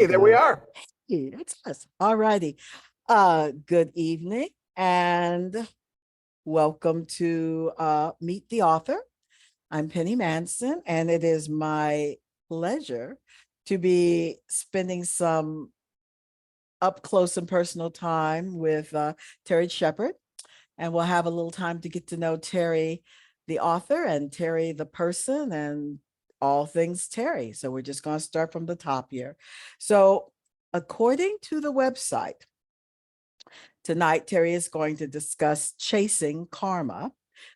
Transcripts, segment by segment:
Hey, there we are. Hey, that's us. All righty. Good evening and welcome to Meet the Author. I'm Penny Manson, and it is my pleasure to be spending some up close and personal time with Terry Shepard. And we'll have a little time to get to know Terry, the author, and Terry, the person, and all things Terry. So we're just going to start from the top here. So, according to the website, tonight Terry is going to discuss Chasing Karma,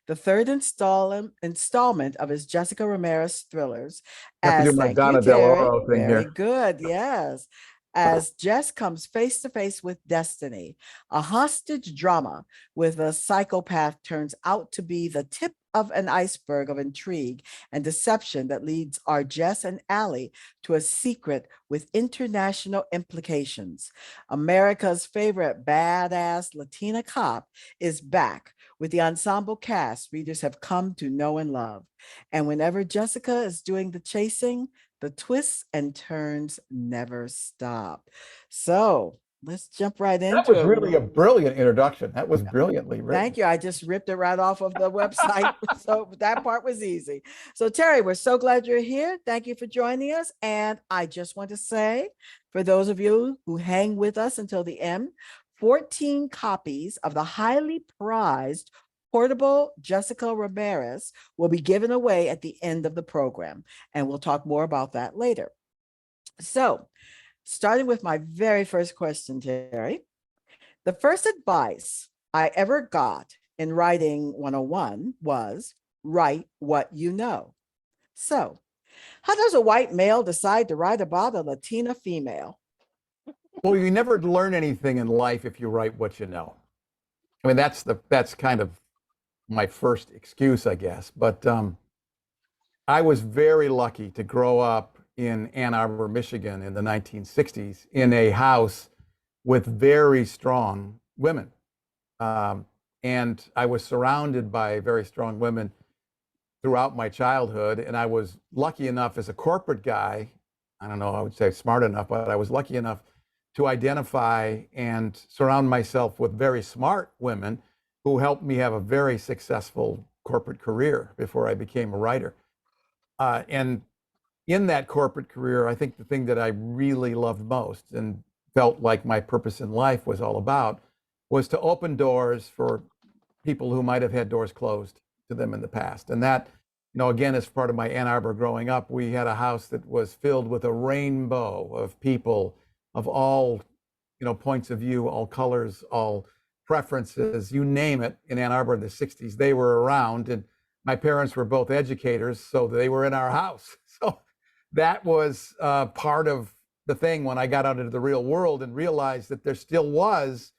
the third installment of his Jessica Ramirez thrillers. I have to do As my thank you, Donna Del Terry. Oro thing Very here. good. Yes. As Jess comes face to face with destiny, a hostage drama with a psychopath turns out to be the tip of an iceberg of intrigue and deception that leads our Jess and Allie to a secret with international implications. America's favorite badass Latina cop is back with the ensemble cast readers have come to know and love. And whenever Jessica is doing the chasing, the twists and turns never stop. So let's jump right That into was it. really a brilliant introduction. That was brilliantly Thank written. you. I just ripped it right off of the website. So that part was easy. So, Terry, we're so glad you're here. Thank you for joining us. And I just want to say, for those of you who hang with us until the end, 14 copies of the highly prized portable Jessica Ramirez will be given away at the end of the program. And we'll talk more about that later. So, starting with my very first question, Terry, the first advice I ever got in writing 101 was write what you know. So, how does a white male decide to write about a Latina female? Well, you never learn anything in life if you write what you know. I mean, that's kind of my first excuse, I guess. But I was very lucky to grow up in Ann Arbor, Michigan in the 1960s in a house with very strong women. Um, and I was surrounded by very strong women throughout my childhood. And I was lucky enough as a corporate guy, I don't know, I would say smart enough, but I was lucky enough to identify and surround myself with very smart women who helped me have a very successful corporate career before I became a writer. And in that corporate career, I think the thing that I really loved most and felt like my purpose in life was all about was to open doors for people who might have had doors closed to them in the past. And that, again, as part of my Ann Arbor growing up, we had a house that was filled with a rainbow of people of all, points of view, all colors, all preferences, you name it. In Ann Arbor in the 60s, they were around. And my parents were both educators, so they were in our house. So that was part of the thing when I got out into the real world and realized that there still was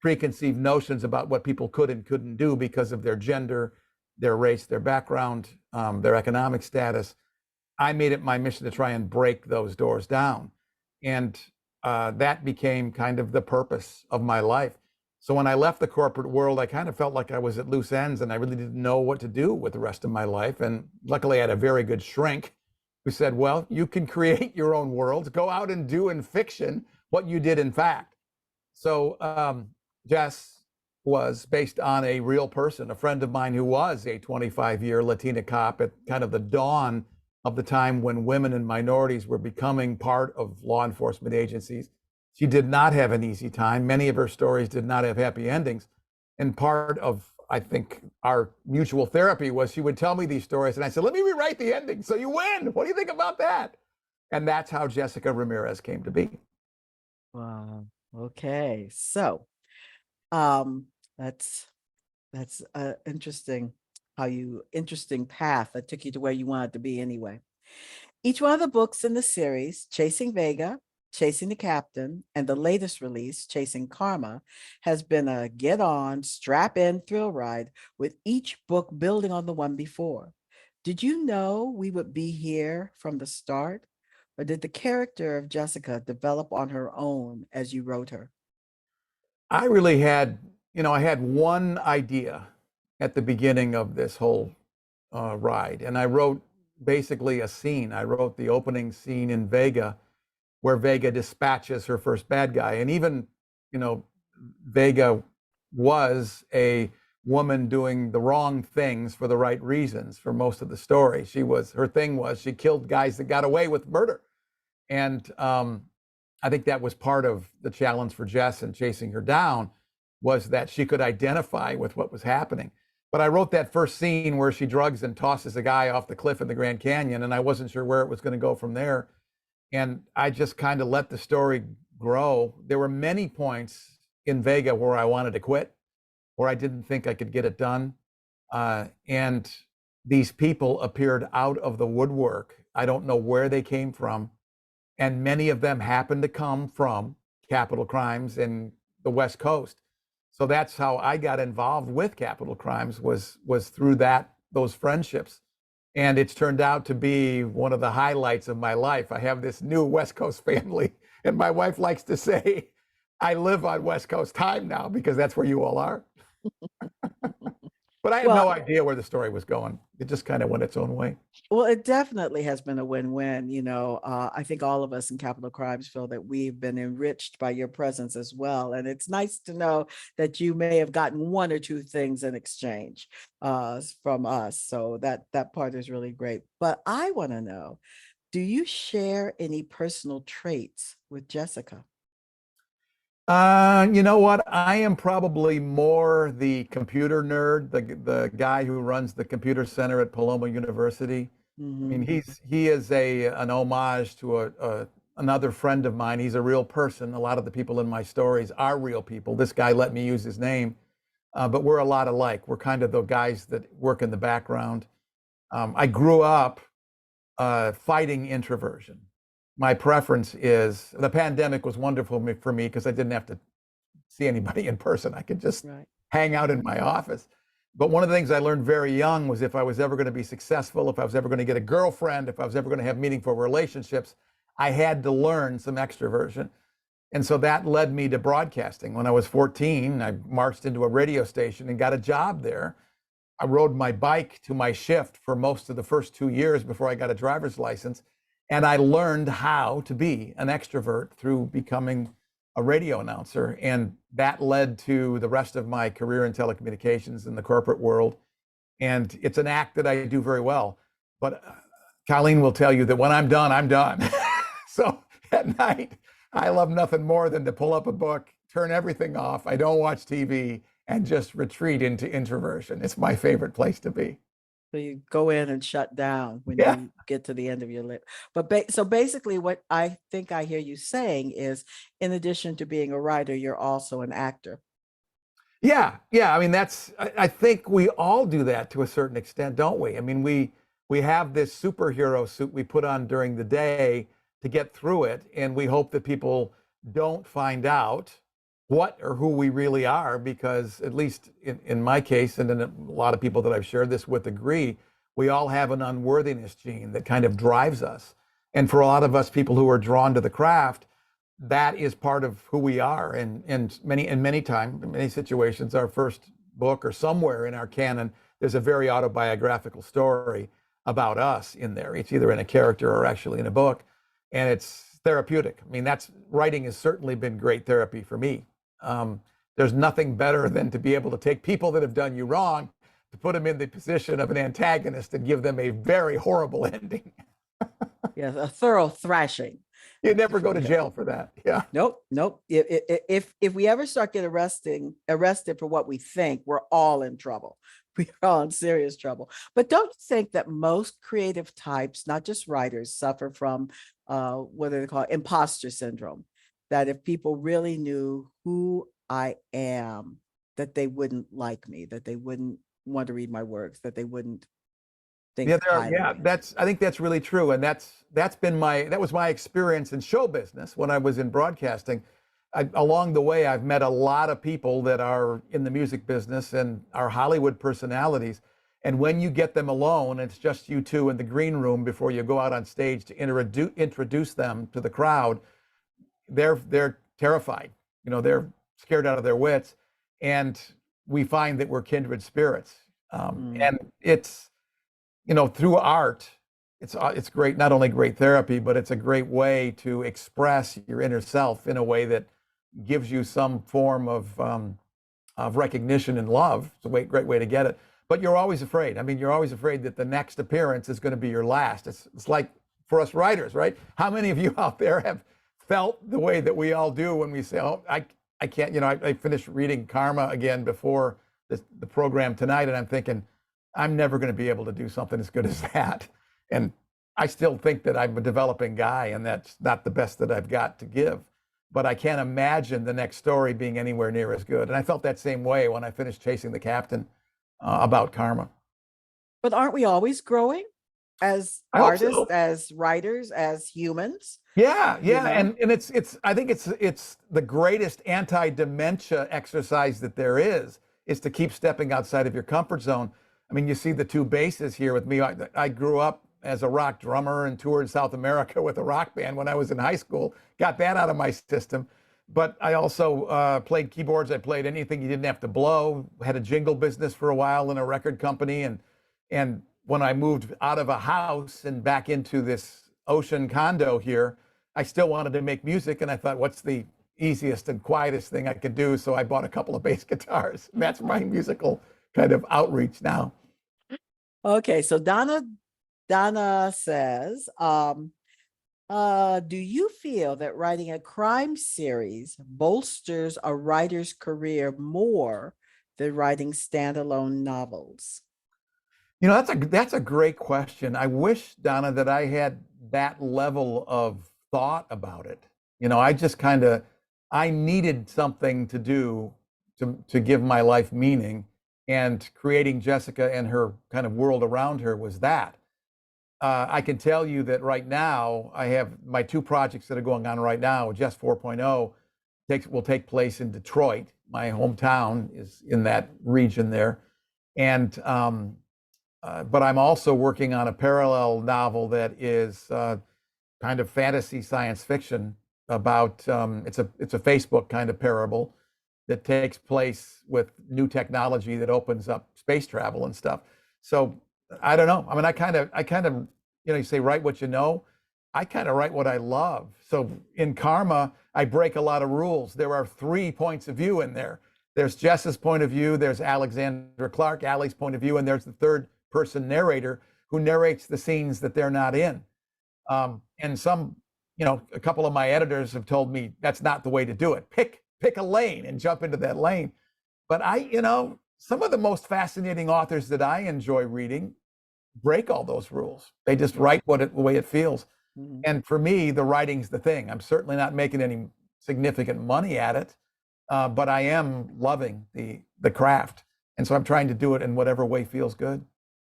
preconceived notions about what people could and couldn't do because of their gender, their race, their background, their economic status. I made it my mission to try and break those doors down. And that became kind of the purpose of my life. So when I left the corporate world, I kind of felt like I was at loose ends and I really didn't know what to do with the rest of my life. And luckily I had a very good shrink who said, well, you can create your own world, go out and do in fiction what you did in fact. So Jess was based on a real person, a friend of mine who was a 25-year Latina cop at kind of the dawn of the time when women and minorities were becoming part of law enforcement agencies. She did not have an easy time. Many of her stories did not have happy endings. And part of, I think, our mutual therapy was she would tell me these stories and I said, let me rewrite the ending so you win. What do you think about that? And that's how Jessica Ramirez came to be. Wow. Okay. So, um, that's interesting interesting path that took you to where you wanted to be anyway. Each one of the books in the series, Chasing Vega, Chasing the Captain, and the latest release, Chasing Karma, has been a get on, strap in thrill ride with each book building on the one before. Did you know we would be here from the start? Or did the character of Jessica develop on her own as you wrote her? I really had, I had one idea at the beginning of this whole ride, and I wrote basically a scene. I wrote the opening scene in Vega where Vega dispatches her first bad guy. And even, you know, Vega was a woman doing the wrong things for the right reasons for most of the story. Her thing was she killed guys that got away with murder. And I think that was part of the challenge for Jess in chasing her down, was that she could identify with what was happening. But I wrote that first scene where she drugs and tosses a guy off the cliff in the Grand Canyon, and I wasn't sure where it was going to go from there. And I just kind of let the story grow. There were many points in Vega where I wanted to quit, where I didn't think I could get it done. And these people appeared out of the woodwork. I don't know where they came from. And many of them happened to come from capital crimes in the West Coast. So that's how I got involved with capital crimes, was through those friendships. And it's turned out to be one of the highlights of my life. I have this new West Coast family, and my wife likes to say, I live on West Coast time now because that's where you all are. But I had no idea where the story was going. It just kind of went its own way. Well, it definitely has been a win-win. I think all of us in capital crimes feel that we've been enriched by your presence as well. And it's nice to know that you may have gotten one or two things in exchange from us. So that part is really great. But I want to know, do you share any personal traits with Jessica? You know what? I am probably more the computer nerd, the guy who runs the computer center at Paloma University. I mean, he is an homage to another friend of mine. He's a real person. A lot of the people in my stories are real people. This guy let me use his name, but we're a lot alike. We're kind of the guys that work in the background. I grew up fighting introversion. My preference is, the pandemic was wonderful for me because I didn't have to see anybody in person. I could just hang out in my office. But one of the things I learned very young was, if I was ever going to be successful, if I was ever going to get a girlfriend, if I was ever going to have meaningful relationships, I had to learn some extroversion. And so that led me to broadcasting. When I was 14, I marched into a radio station and got a job there. I rode my bike to my shift for most of the first 2 years before I got a driver's license. And I learned how to be an extrovert through becoming a radio announcer. And that led to the rest of my career in telecommunications in the corporate world. And it's an act that I do very well. But Colleen will tell you that when I'm done, I'm done. So at night, I love nothing more than to pull up a book, turn everything off. I don't watch TV, and just retreat into introversion. It's my favorite place to be. So you go in and shut down when you get to the end of your list. But so basically what I think I hear you saying is, in addition to being a writer, you're also an actor. Yeah. I mean, I think we all do that to a certain extent, don't we? I mean, we have this superhero suit we put on during the day to get through it, and we hope that people don't find out what or who we really are, because at least in my case, and in a lot of people that I've shared this with agree, we all have an unworthiness gene that kind of drives us. And for a lot of us people who are drawn to the craft, that is part of who we are. And many times, in many situations, our first book or somewhere in our canon, there's a very autobiographical story about us in there. It's either in a character or actually in a book, and it's therapeutic. I mean, writing has certainly been great therapy for me. There's nothing better than to be able to take people that have done you wrong, to put them in the position of an antagonist and give them a very horrible ending. Yes, a thorough thrashing. You never go to jail for that. Yeah. Nope. If we ever start getting arrested for what we think, we're all in trouble. We're all in serious trouble. But don't you think that most creative types, not just writers, suffer from what do they call it? Imposter syndrome? That if people really knew who I am, that they wouldn't like me, that they wouldn't want to read my works, that they wouldn't think highly of me. I think that's really true. And that was my experience in show business when I was in broadcasting. Along the way, I've met a lot of people that are in the music business and are Hollywood personalities. And when you get them alone, it's just you two in the green room before you go out on stage to introduce them to the crowd, they're terrified. They're scared out of their wits. And we find that we're kindred spirits. And it's, through art, it's great, not only great therapy, but it's a great way to express your inner self in a way that gives you some form of recognition and love. It's a great way to get it. But you're always afraid. I mean, you're always afraid that the next appearance is going to be your last. It's like for us writers, right? How many of you out there have felt the way that we all do when we say, "Oh, I can't," I finished reading Karma again before the program tonight, and I'm thinking, I'm never going to be able to do something as good as that. And I still think that I'm a developing guy, and that's not the best that I've got to give. But I can't imagine the next story being anywhere near as good. And I felt that same way when I finished Chasing the Captain about Karma. But aren't we always growing as I hope artists, so. as writers, as humans? Yeah, You yeah, know? and it's I think it's the greatest anti-dementia exercise that there is to keep stepping outside of your comfort zone. I mean, you see the two bases here with me. I grew up as a rock drummer and toured South America with a rock band when I was in high school. Got that out of my system. But I also played keyboards. I played anything you didn't have to blow. Had a jingle business for a while in a record company, and when I moved out of a house and back into this ocean condo here, I still wanted to make music, and I thought, what's the easiest and quietest thing I could do? So I bought a couple of bass guitars. And that's my musical kind of outreach now. Okay, so Donna says, do you feel that writing a crime series bolsters a writer's career more than writing standalone novels? That's a great question. I wish, Donna, that I had that level of thought about it. I just kind of I needed something to do to give my life meaning, and creating Jessica and her kind of world around her was that. I can tell you that right now I have my two projects that are going on right now. Jess 4.0 will take place in Detroit. My hometown is in that region there, and but I'm also working on a parallel novel that is kind of fantasy science fiction about it's a Facebook kind of parable that takes place with new technology that opens up space travel and stuff. So I don't know. I mean, I kind of you say write what you know. I kind of write what I love. So in Karma, I break a lot of rules. There are three points of view in there. There's Jess's point of view, there's Alexandra Clark, Allie's point of view, and there's the third person narrator who narrates the scenes that they're not in. And a couple of my editors have told me that's not the way to do it. Pick a lane and jump into that lane. But some of the most fascinating authors that I enjoy reading break all those rules. They just write the way it feels. Mhm. And for me, the writing's the thing. I'm certainly not making any significant money at it, but I am loving the craft, and so I'm trying to do it in whatever way feels good.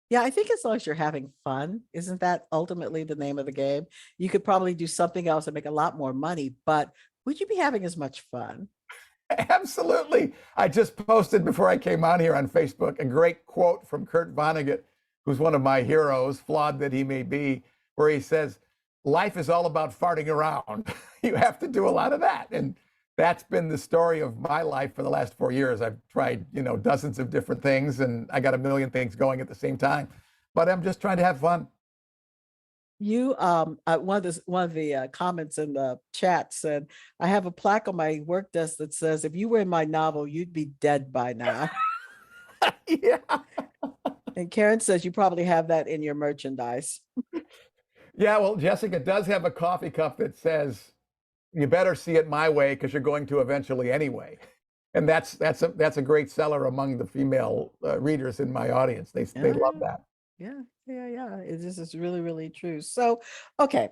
Yeah, I think as long as you're having fun, isn't that ultimately the name of the game? You could probably do something else and make a lot more money, but would you be having as much fun? Absolutely. I just posted before I came on here on Facebook a great quote from Kurt Vonnegut, who's one of my heroes, flawed that he may be, where he says, life is all about farting around. You have to do a lot of that. And that's been the story of my life for the last 4 years. I've tried, dozens of different things, and I got a million things going at the same time. But I'm just trying to have fun. You one of the comments in the chat said, I have a plaque on my work desk that says, if you were in my novel, you'd be dead by now. Yeah. And Karen says you probably have that in your merchandise. Yeah, well, Jessica does have a coffee cup that says, you better see it my way because you're going to eventually anyway. And that's a great seller among the female readers in my audience. They love Yeah, that. yeah. This is really, really true. So, okay.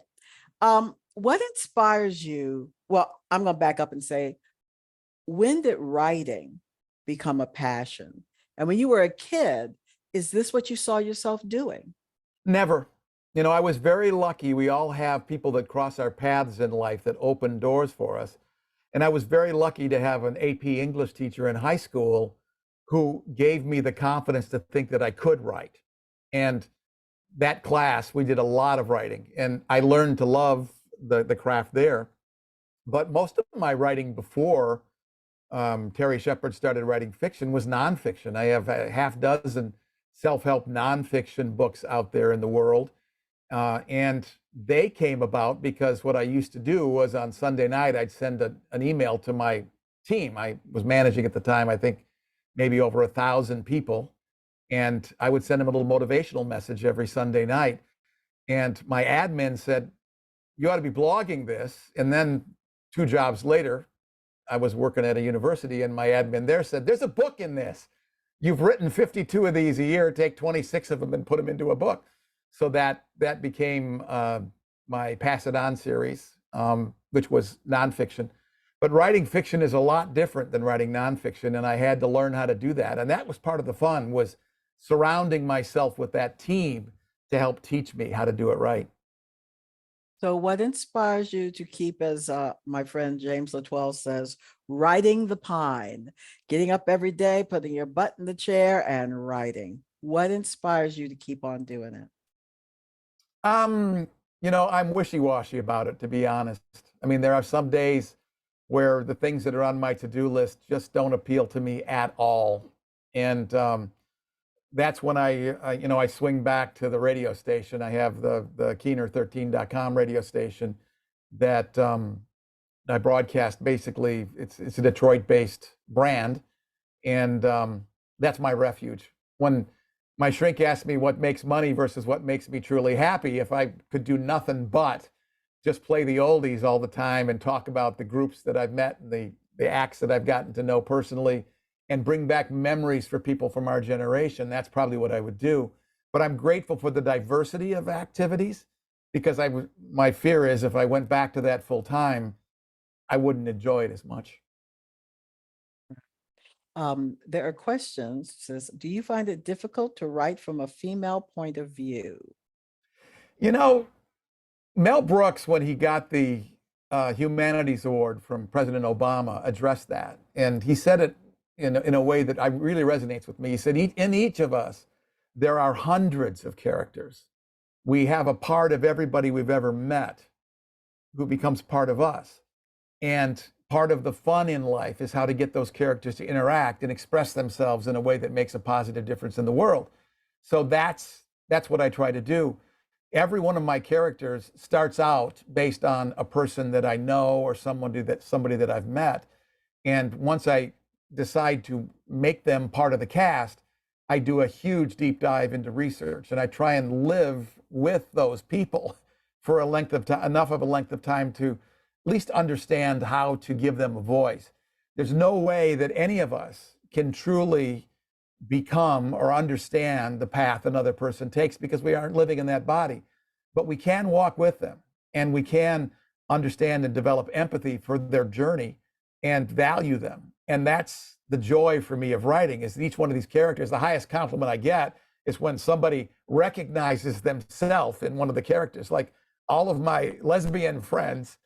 What inspires you? Well, I'm gonna back up and say, when did writing become a passion? And when you were a kid, is this what you saw yourself doing? Never. I was very lucky. We all have people that cross our paths in life that open doors for us. And I was very lucky to have an AP English teacher in high school who gave me the confidence to think that I could write. And that class, we did a lot of writing, and I learned to love the craft there. But most of my writing before Terry Shepard started writing fiction was nonfiction. I have a half dozen self-help nonfiction books out there in the world. And they came about because what I used to do was on Sunday night, I'd send an email to my team. I was managing at the time, I think maybe over 1,000 people. And I would send them a little motivational message every Sunday night. And my admin said, you ought to be blogging this. And then 2 jobs later, I was working at a university, and my admin there said, there's a book in this. You've written 52 of these a year, take 26 of them and put them into a book. So that became my Pass It On series, which was nonfiction. But writing fiction is a lot different than writing nonfiction, and I had to learn how to do that. And that was part of the fun, was surrounding myself with that team to help teach me how to do it right. So what inspires you to keep, as my friend James Latwell says, riding the pine, getting up every day, putting your butt in the chair and writing? What inspires you to keep on doing it? I'm wishy-washy about it, to be honest. I mean, there are some days where the things that are on my to-do list just don't appeal to me at all. And that's when I swing back to the radio station. I have the Keener13.com radio station that I broadcast. Basically, it's a Detroit-based brand, and that's my refuge. When my shrink asked me what makes money versus what makes me truly happy, if I could do nothing but just play the oldies all the time and talk about the groups that I've met and the acts that I've gotten to know personally and bring back memories for people from our generation, that's probably what I would do. But I'm grateful for the diversity of activities, because my fear is if I went back to that full time, I wouldn't enjoy it as much. There are questions. Says, do you find it difficult to write from a female point of view? You know, Mel Brooks, when he got the Humanities Award from President Obama, addressed that. And he said it in a way that really resonates with me. He said, in each of us, there are hundreds of characters. We have a part of everybody we've ever met who becomes part of us. And part of the fun in life is how to get those characters to interact and express themselves in a way that makes a positive difference in the world. So that's what I try to do. Every one of my characters starts out based on a person that I know or somebody that I've met. And once I decide to make them part of the cast, I do a huge deep dive into research, and I try and live with those people for enough of a length of time to at least understand how to give them a voice. There's no way that any of us can truly become or understand the path another person takes, because we aren't living in that body. But we can walk with them, and we can understand and develop empathy for their journey and value them. And that's the joy for me of writing, is that each one of these characters, the highest compliment I get is when somebody recognizes themselves in one of the characters. Like all of my lesbian friends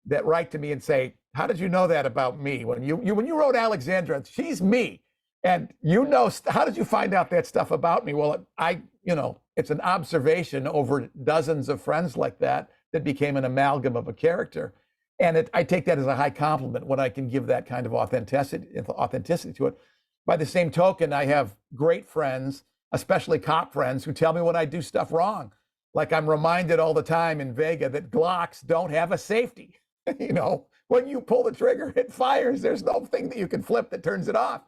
that write to me and say, how did you know that about me? When you wrote Alexandra, she's me. And how did you find out that stuff about me? Well, it's an observation over dozens of friends like that became an amalgam of a character. And I take that as a high compliment when I can give that kind of authenticity to it. By the same token, I have great friends, especially cop friends, who tell me when I do stuff wrong. Like I'm reminded all the time in Vega that Glocks don't have a safety. When you pull the trigger, it fires. There's no thing that you can flip that turns it off.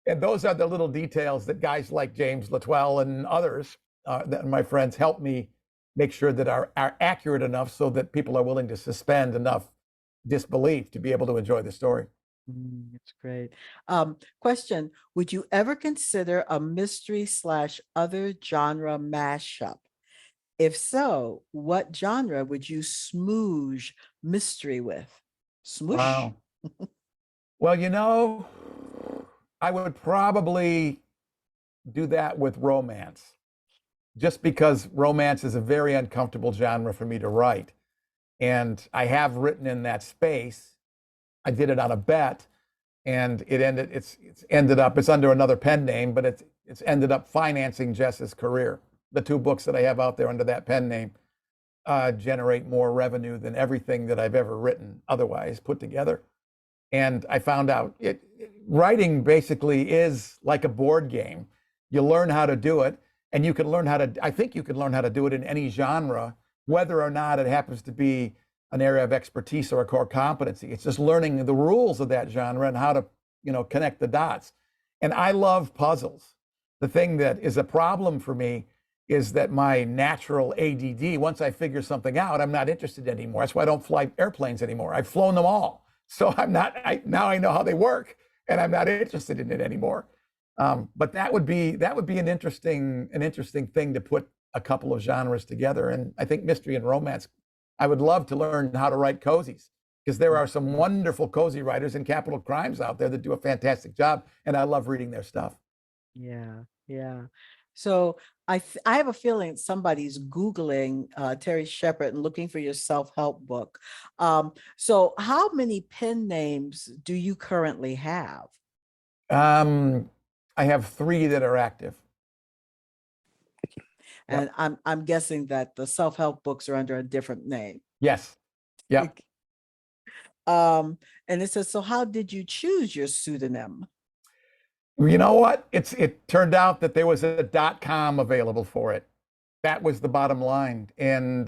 And those are the little details that guys like James Latwell and others, that my friends, help me make sure that are accurate enough so that people are willing to suspend enough disbelief to be able to enjoy the story. That's great. Question, would you ever consider a mystery/other genre mashup? If so, what genre would you smooge mystery with? Smoosh? Wow. Well, I would probably do that with romance, just because romance is a very uncomfortable genre for me to write. And I have written in that space. I did it on a bet, and it's under another pen name, but it's ended up financing Jess's career. The 2 books that I have out there under that pen name generate more revenue than everything that I've ever written otherwise put together. And I found out writing basically is like a board game. You learn how to do it, And you can learn how to, I think you can learn how to do it in any genre, whether or not it happens to be an area of expertise or a core competency. It's just learning the rules of that genre and how to, connect the dots. And I love puzzles. The thing that is a problem for me is that my natural ADD, once I figure something out, I'm not interested anymore. That's why I don't fly airplanes anymore. I've flown them all. So now I know how they work, and I'm not interested in it anymore. But that would be an interesting thing to put a couple of genres together. And I think mystery and romance, I would love to learn how to write cozies, because there are some wonderful cozy writers in capital crimes out there that do a fantastic job, and I love reading their stuff. Yeah, yeah. So I have a feeling somebody's Googling Terry Shepard and looking for your self-help book. So how many pen names do you currently have? I have 3 that are active. And I'm guessing that the self-help books are under a different name. Yes. Yeah. And it says, so how did you choose your pseudonym? You know what? It turned out that there was a .com available for it. That was the bottom line. And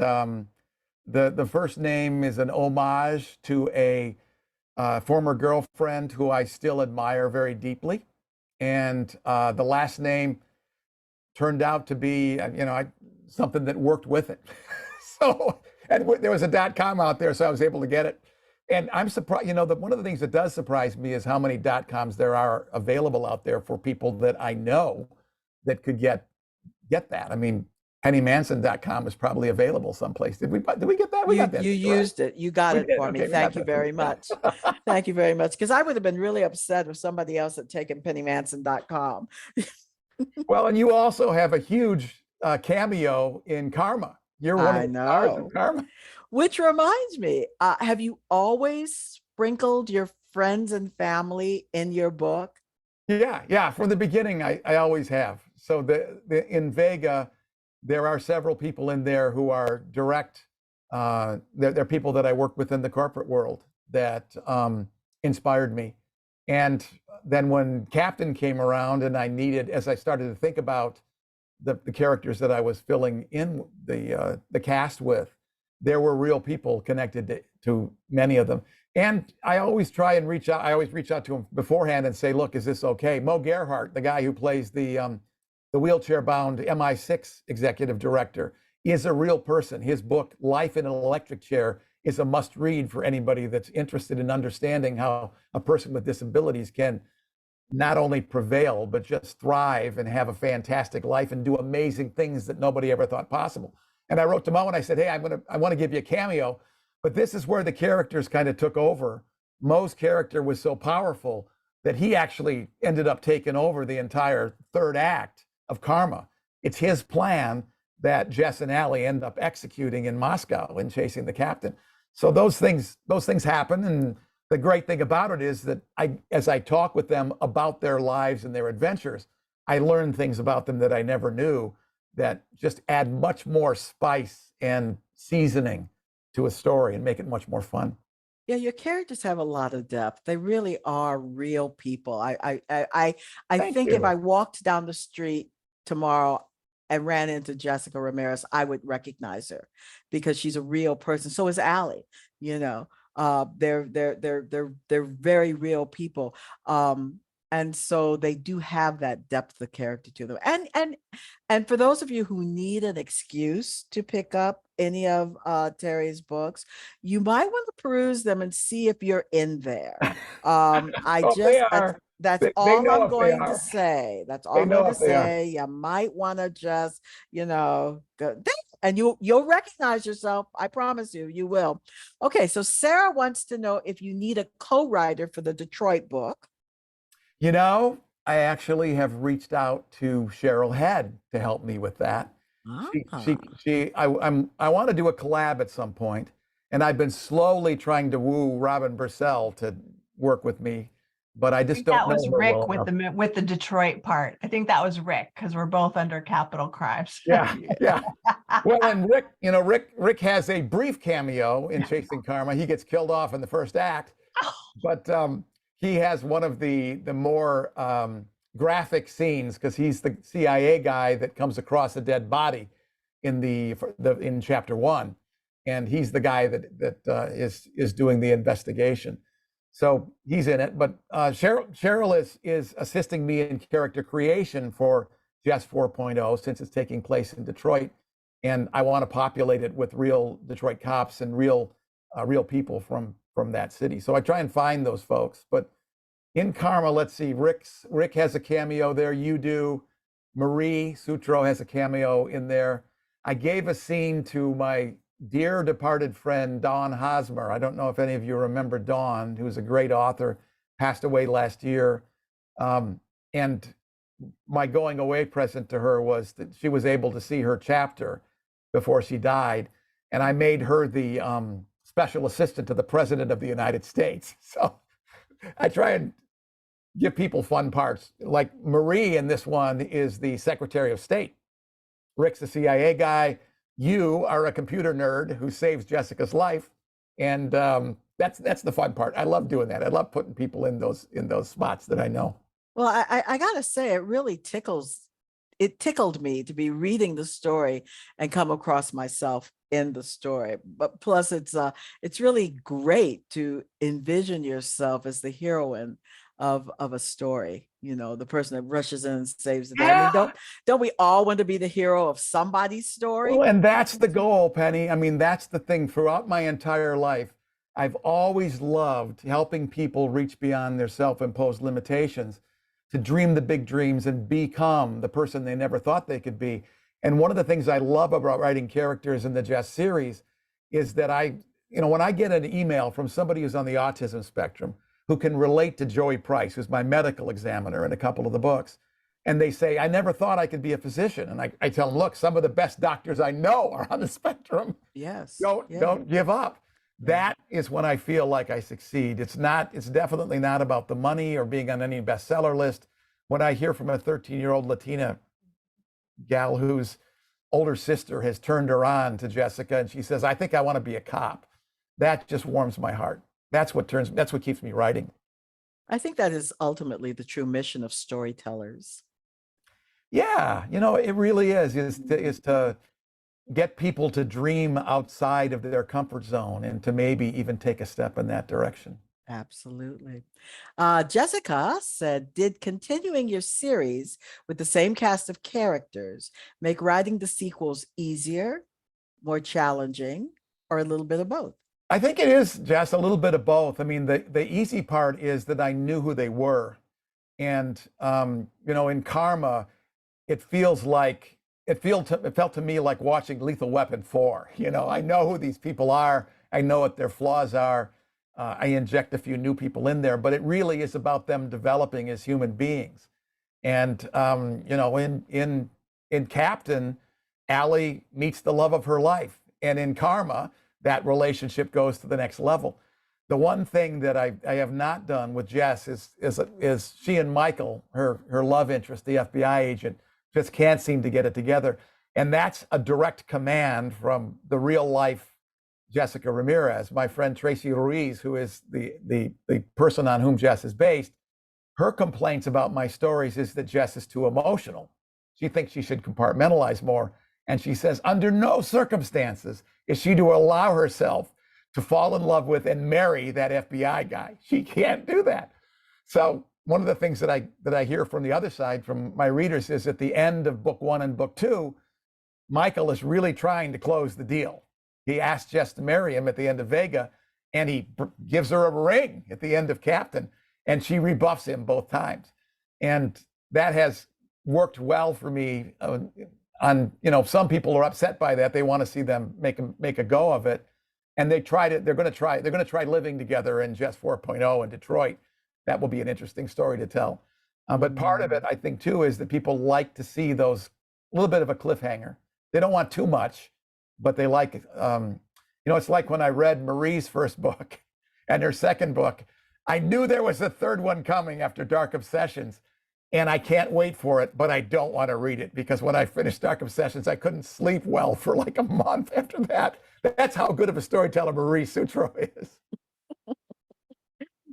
the first name is an homage to a former girlfriend who I still admire very deeply. And the last name turned out to be, something that worked with it. So, and there was a .com out there, so I was able to get it. And I'm surprised, one of the things that does surprise me is how many .coms there are available out there for people that I know that could get that. I mean, pennymanson.com is probably available someplace. Did we get that? We got that. You used it. You got it for me. Okay, Thank you very much. Thank you very much. Because I would have been really upset if somebody else had taken pennymanson.com. Well, and you also have a huge cameo in Karma. You're one of the stars in Karma. Which reminds me, have you always sprinkled your friends and family in your book? Yeah. From the beginning, I always have. So in Vega, there are several people in there who are direct. They're people that I work with in the corporate world that inspired me. And then when Captain came around, and as I started to think about the characters that I was filling in the cast with, there were real people connected to many of them. And I always try and reach out. I always reach out to them beforehand and say, look, is this okay? Mo Gerhardt, the guy who plays the wheelchair-bound MI6 executive director, is a real person. His book, Life in an Electric Chair, is a must-read for anybody that's interested in understanding how a person with disabilities can not only prevail, but just thrive and have a fantastic life and do amazing things that nobody ever thought possible. And I wrote to Mo and I said, hey, I want to give you a cameo, but this is where the characters kind of took over. Mo's character was so powerful that he actually ended up taking over the entire 3rd act of Karma. It's his plan that Jess and Allie end up executing in Moscow in chasing the captain. So those things happen. And the great thing about it is that as I talk with them about their lives and their adventures, I learn things about them that I never knew that just add much more spice and seasoning to a story and make it much more fun. Yeah, your characters have a lot of depth. They really are real people. I think if I walked down the street tomorrow and ran into Jessica Ramirez, I would recognize her because she's a real person. So is Allie. They're very real people. And so they do have that depth of character to them. And for those of you who need an excuse to pick up any of Terry's books, you might want to peruse them and see if you're in there. That's all I'm going to say. That's all I'm going to say. You might want to just, go, and you'll recognize yourself. I promise you will. Okay, so Sarah wants to know if you need a co-writer for the Detroit book. I actually have reached out to Cheryl Head to help me with that. I want to do a collab at some point, and I've been slowly trying to woo Robin Bursell to work with me, but I just don't know. That was Rick with the Detroit part. I think that was Rick because we're both under capital crimes. Yeah. Well, and Rick has a brief cameo in Chasing Karma. He gets killed off in the 1st act, but he has one of the more graphic scenes because he's the CIA guy that comes across a dead body in in chapter 1, and he's the guy that is doing the investigation. So he's in it, but Cheryl is assisting me in character creation for Jess 4.0 since it's taking place in Detroit, and I want to populate it with real Detroit cops and real people from that city. So I try and find those folks. But in Karma, let's see, Rick has a cameo there. You do. Marie Sutro has a cameo in there. I gave a scene to my dear departed friend, Dawn Hosmer. I don't know if any of you remember Dawn, who's a great author, passed away last year. And my going away present to her was that she was able to see her chapter before she died. And I made her the special assistant to the President of the United States. So I try and give people fun parts. Like Marie in this one is the Secretary of State. Rick's the CIA guy. You are a computer nerd who saves Jessica's life, and that's the fun part. I love doing that. I love putting people in those spots that I know. Well, I gotta say, it really tickled me to be reading the story and come across myself in the story. But plus, it's really great to envision yourself as the heroine of a story. You know, the person that rushes in and saves the day. I mean, don't we all want to be the hero of somebody's story? Well, and that's the goal, Penny. I mean, that's the thing. Throughout my entire life, I've always loved helping people reach beyond their self-imposed limitations to dream the big dreams and become the person they never thought they could be. And one of the things I love about writing characters in the Jess series is that when I get an email from somebody who's on the autism spectrum, who can relate to Joey Price, who's my medical examiner in a couple of the books, and they say, I never thought I could be a physician. And I tell them, look, some of the best doctors I know are on the spectrum. Yes. Don't give up. That is when I feel like I succeed. It's definitely not about the money or being on any bestseller list. When I hear from a 13-year-old Latina gal whose older sister has turned her on to Jessica, and she says, I think I want to be a cop, that just warms my heart. That's what keeps me writing. I think that is ultimately the true mission of storytellers. Yeah, it really is to get people to dream outside of their comfort zone and to maybe even take a step in that direction. Absolutely. Jessica said, did continuing your series with the same cast of characters make writing the sequels easier, more challenging, or a little bit of both? I think it is, Jess, a little bit of both. I mean, the easy part is that I knew who they were. And, in Karma, it felt to me like watching Lethal Weapon 4. I know who these people are. I know what their flaws are. I inject a few new people in there, but it really is about them developing as human beings. And, in Captain, Allie meets the love of her life. And in Karma, that relationship goes to the next level. The one thing that I have not done with Jess is she and Michael, her love interest, the FBI agent, just can't seem to get it together. And that's a direct command from the real life Jessica Ramirez. My friend Tracy Ruiz, who is the person on whom Jess is based, her complaints about my stories is that Jess is too emotional. She thinks she should compartmentalize more. And she says, under no circumstances is she to allow herself to fall in love with and marry that FBI guy. She can't do that. So one of the things that I hear from the other side, from my readers, is at the end of book 1 and book 2, Michael is really trying to close the deal. He asks Jess to marry him at the end of Vega, and he gives her a ring at the end of Captain, and she rebuffs him both times. And that has worked well for me. Some people are upset by that. They want to see them make a go of it, and they're going to try living together in Jess 4.0 in Detroit. That will be an interesting story to tell. But part of it, I think, too, is that people like to see those a little bit of a cliffhanger. They don't want too much, but they like. It's like when I read Marie's first book and her second book. I knew there was a third one coming after Dark Obsessions. And I can't wait for it, but I don't want to read it because when I finished Dark Obsessions, I couldn't sleep well for like a month after that. That's how good of a storyteller Marie Sutro is.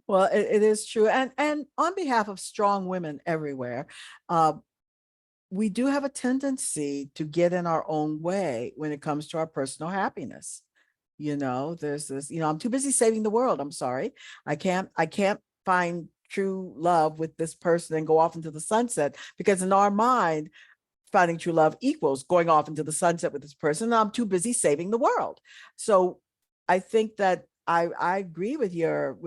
Well, it is true. And on behalf of strong women everywhere, uh, we do have a tendency to get in our own way when it comes to our personal happiness. There's this, I'm too busy saving the world. I'm sorry. I can't find true love with this person and go off into the sunset, because in our mind, finding true love equals going off into the sunset with this person. And I'm too busy saving the world. So I think that I agree with your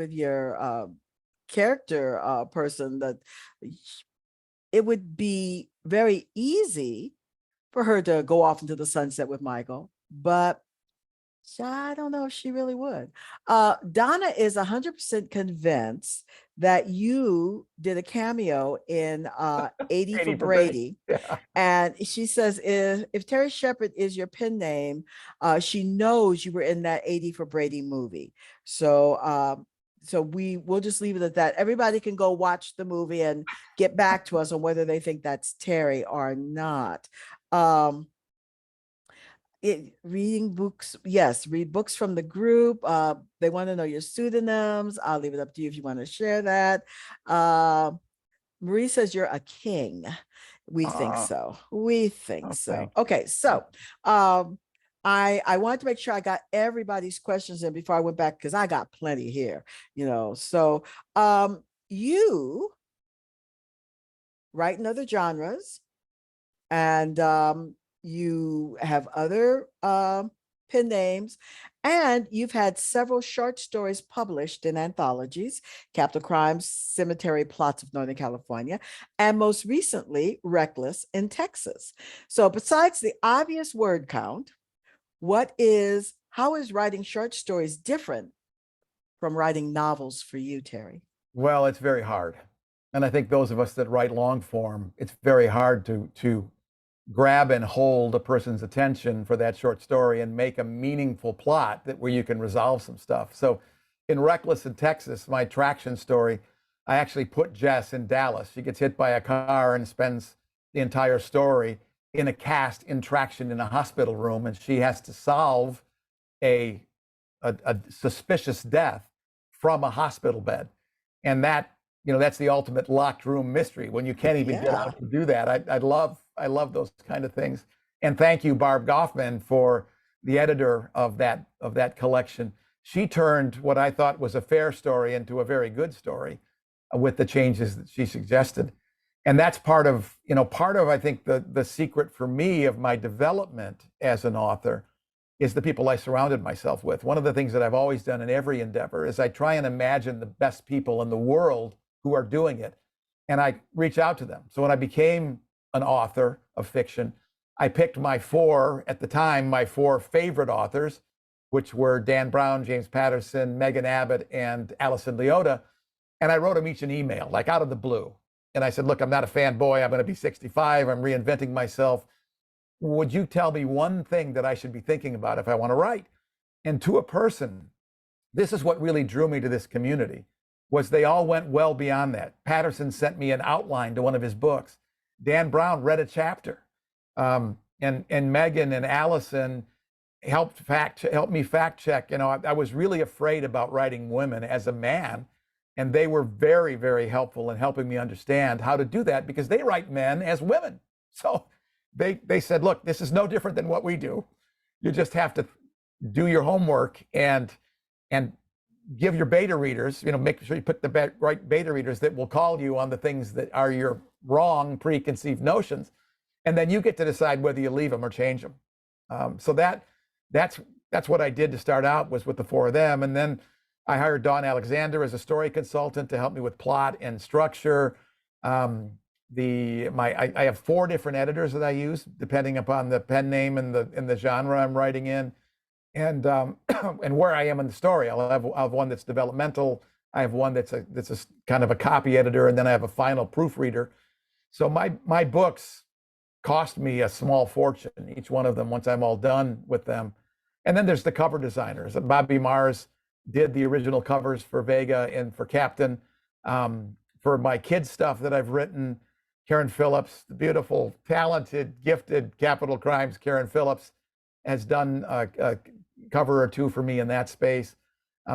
character person, that it would be very easy for her to go off into the sunset with Michael, but I don't know if she really would. Donna is 100% convinced that you did a cameo in 80 for 80 for Brady. Brady. Yeah. And she says if Terry Shepard is your pen name, she knows you were in that 80 for Brady movie. So we'll just leave it at that. Everybody can go watch the movie and get back to us on whether they think that's Terry or not. Reading books, yes, read books from the group. They want to know your pseudonyms. I'll leave it up to you if you want to share that. Marie says you're a king. We think so. We think so. thanks. Okay, so I wanted to make sure I got everybody's questions in before I went back, because I got plenty here. So you write in other genres, and you have other pen names, and you've had several short stories published in anthologies: Capital Crimes, Cemetery Plots of Northern California, and most recently, Reckless in Texas. So besides the obvious word count, how is writing short stories different from writing novels for you, Terry? Well, it's very hard. And I think those of us that write long form, it's very hard to grab and hold a person's attention for that short story and make a meaningful plot where you can resolve some stuff. So in Reckless in Texas, my traction story, I actually put Jess in Dallas. She gets hit by a car and spends the entire story in a cast in traction in a hospital room, and she has to solve a suspicious death from a hospital bed. And that's the ultimate locked room mystery, when you can't even get out to do that. I love those kind of things. And thank you, Barb Goffman, for the editor of that collection. She turned what I thought was a fair story into a very good story with the changes that she suggested. And that's part of I think the secret for me of my development as an author is the people I surrounded myself with. One of the things that I've always done in every endeavor is I try and imagine the best people in the world who are doing it, and I reach out to them. So when I became an author of fiction, I picked my four favorite authors, which were Dan Brown, James Patterson, Megan Abbott, and Alison Leota. And I wrote them each an email, like out of the blue. And I said, look, I'm not a fanboy. I'm going to be 65. I'm reinventing myself. Would you tell me one thing that I should be thinking about if I want to write? And to a person, this is what really drew me to this community, was they all went well beyond that. Patterson sent me an outline to one of his books. Dan Brown read a chapter. And Megan and Allison helped me fact check. I was really afraid about writing women as a man, and they were very, very helpful in helping me understand how to do that, because they write men as women. So they said, look, this is no different than what we do. You just have to do your homework and give your beta readers, make sure you pick the right beta readers that will call you on the things that are your wrong preconceived notions. And then you get to decide whether you leave them or change them. So that's what I did to start out, was with the four of them. And then I hired Dawn Alexander as a story consultant to help me with plot and structure. I have four different editors that I use depending upon the pen name and the genre I'm writing in, and and where I am in the story. I'll have one that's developmental. I have one that's a kind of a copy editor, and then I have a final proofreader. So my books cost me a small fortune, each one of them, once I'm all done with them. And then there's the cover designers. Bobby Mars did the original covers for Vega and for Captain. For my kids' stuff that I've written, Karen Phillips, the beautiful, talented, gifted Capital Crimes, Karen Phillips, has done a cover or two for me in that space.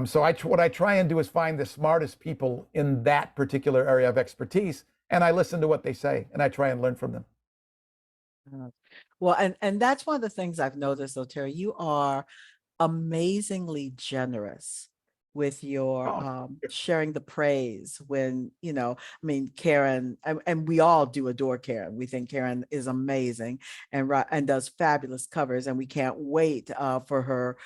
So what I try and do is find the smartest people in that particular area of expertise, and I listen to what they say, and I try and learn from them. Uh, Well, and that's one of the things I've noticed, though, Terry. You are amazingly generous with your Oh, sharing the praise when, I mean, Karen, and we all do adore Karen. We think Karen is amazing and does fabulous covers, and we can't wait for her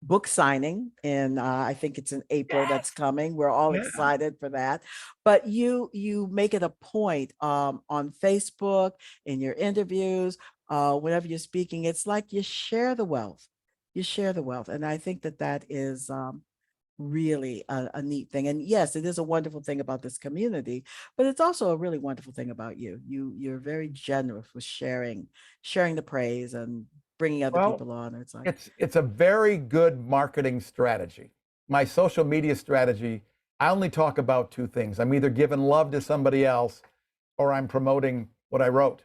book signing in I think it's in April that's yes. coming. We're all Yeah. excited for that. But you make it a point on Facebook, in your interviews, whenever you're speaking, it's like you share the wealth. You share the wealth. And I think that is really a neat thing. And yes, it is a wonderful thing about this community, but it's also a really wonderful thing about you. You're very generous with sharing the praise and bringing other Well, people on. It's like, it's a very good marketing strategy. My social media strategy, I only talk about two things. I'm either giving love to somebody else or I'm promoting what I wrote.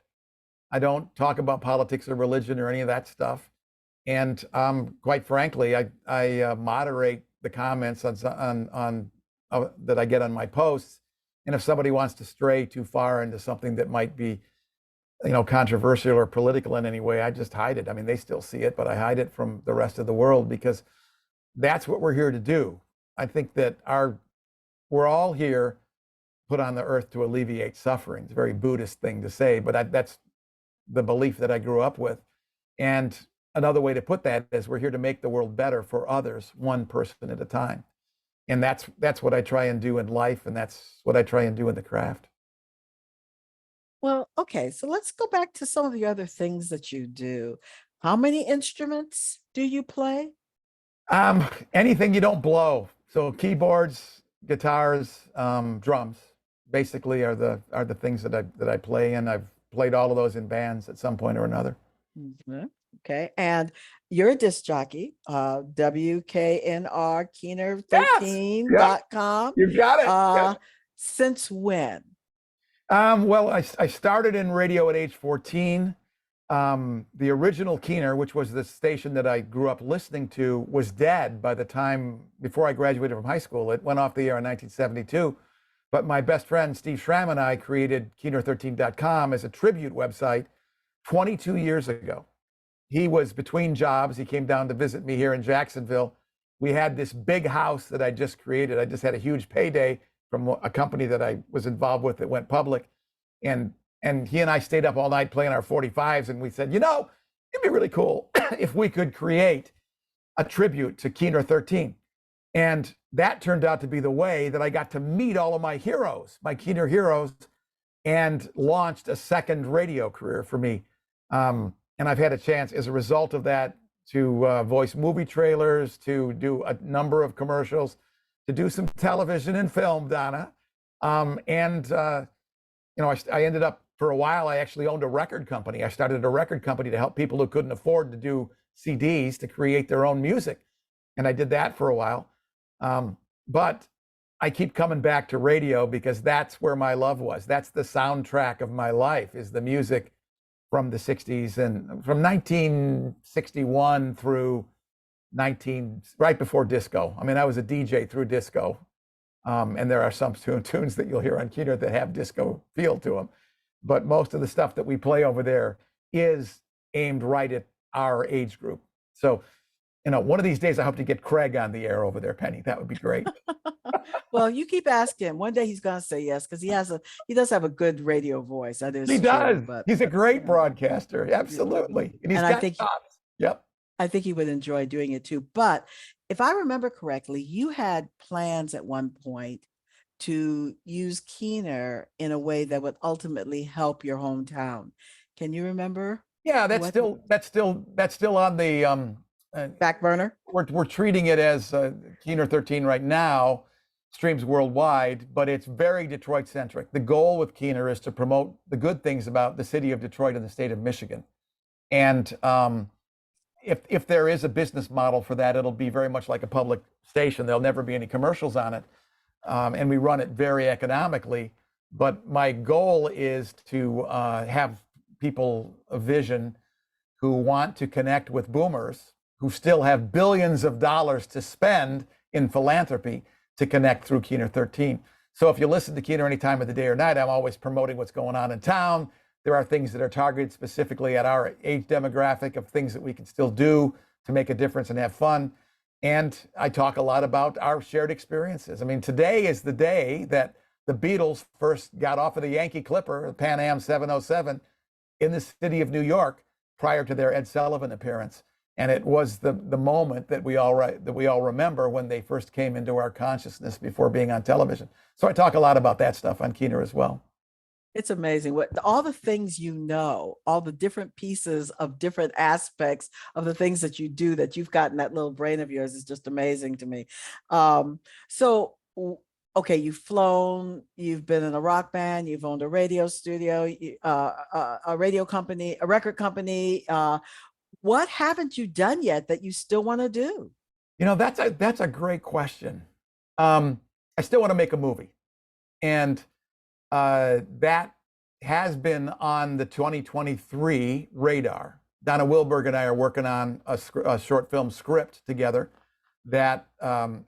I don't talk about politics or religion or any of that stuff. And quite frankly, I moderate the comments on that I get on my posts. And if somebody wants to stray too far into something that might be, controversial or political in any way, I just hide it. I mean, they still see it, but I hide it from the rest of the world because that's what we're here to do. I think that we're all here put on the earth to alleviate suffering. It's a very Buddhist thing to say, but that's the belief that I grew up with. And another way to put that is we're here to make the world better for others, one person at a time. And that's what I try and do in life, and that's what I try and do in the craft. well, okay, so let's go back to some of the other things that you do. How many instruments do you play? Anything you don't blow. So keyboards, guitars, drums, basically are the things that I play, and I've played all of those in bands at some point or another. Mhm. Okay, and you're a disc jockey, WKNR Yes. Yep. Keener13.com. You got it. Uh, Yep. since when? Well, I started in radio at age 14. The original Keener, which was the station that I grew up listening to, was dead by the time before I graduated from high school. It went off the air in 1972. But my best friend, Steve Schramm, and I created Keener13.com as a tribute website 22 years ago. He was between jobs. He came down to visit me here in Jacksonville. We had this big house that I just created. I just had a huge payday from a company that I was involved with that went public. And he and I stayed up all night playing our 45s, and we said, it'd be really cool if we could create a tribute to Keener 13. And that turned out to be the way that I got to meet all of my heroes, my Keener heroes, and launched a second radio career for me. And I've had a chance as a result of that to voice movie trailers, to do a number of commercials, to do some television and film, Donna. I ended up, for a while, I actually owned a record company. I started a record company to help people who couldn't afford to do CDs to create their own music. And I did that for a while. But I keep coming back to radio because that's where my love was. That's the soundtrack of my life, is the music from the 60s and from 1961 through right before disco. I mean, I was a DJ through disco. And there are some tunes that you'll hear on Keener that have disco feel to them. But most of the stuff that we play over there is aimed right at our age group. So, one of these days I hope to get Craig on the air over there, Penny. That would be great. Well, you keep asking him. One day he's going to say yes because he does have a good radio voice. That is He true. does. But He's a great broadcaster. Absolutely. And he's And I got think chops. Yep. I think he would enjoy doing it too. But if I remember correctly, you had plans at one point to use Keener in a way that would ultimately help your hometown. Can you remember Yeah, that's what still on the back burner? we're treating it as Keener 13 right now, streams worldwide, but it's very Detroit centric. The goal with Keener is to promote the good things about the city of Detroit and the state of Michigan. And if there is a business model for that, it'll be very much like a public station. There'll never be any commercials on it. And we run it very economically. But my goal is to have people of vision who want to connect with boomers who still have billions of dollars to spend in philanthropy to connect through Keener 13. So if you listen to Keener any time of the day or night, I'm always promoting what's going on in town. There are things that are targeted specifically at our age demographic of things that we can still do to make a difference and have fun. And I talk a lot about our shared experiences. I mean, today is the day that the Beatles first got off of the Yankee Clipper, the Pan Am 707, in the city of New York prior to their Ed Sullivan appearance. And it was the moment that we all remember when they first came into our consciousness before being on television. So I talk a lot about that stuff on Keener as well. It's amazing what all the things all the different pieces of different aspects of the things that you do that you've got in that little brain of yours is just amazing to me. Okay, you've flown, you've been in a rock band, you've owned a radio studio, a radio company, a record company. What haven't you done yet that you still want to do? That's a great question. I still want to make a movie, and that has been on the 2023 radar. Donna Wilberg and I are working on a short film script together that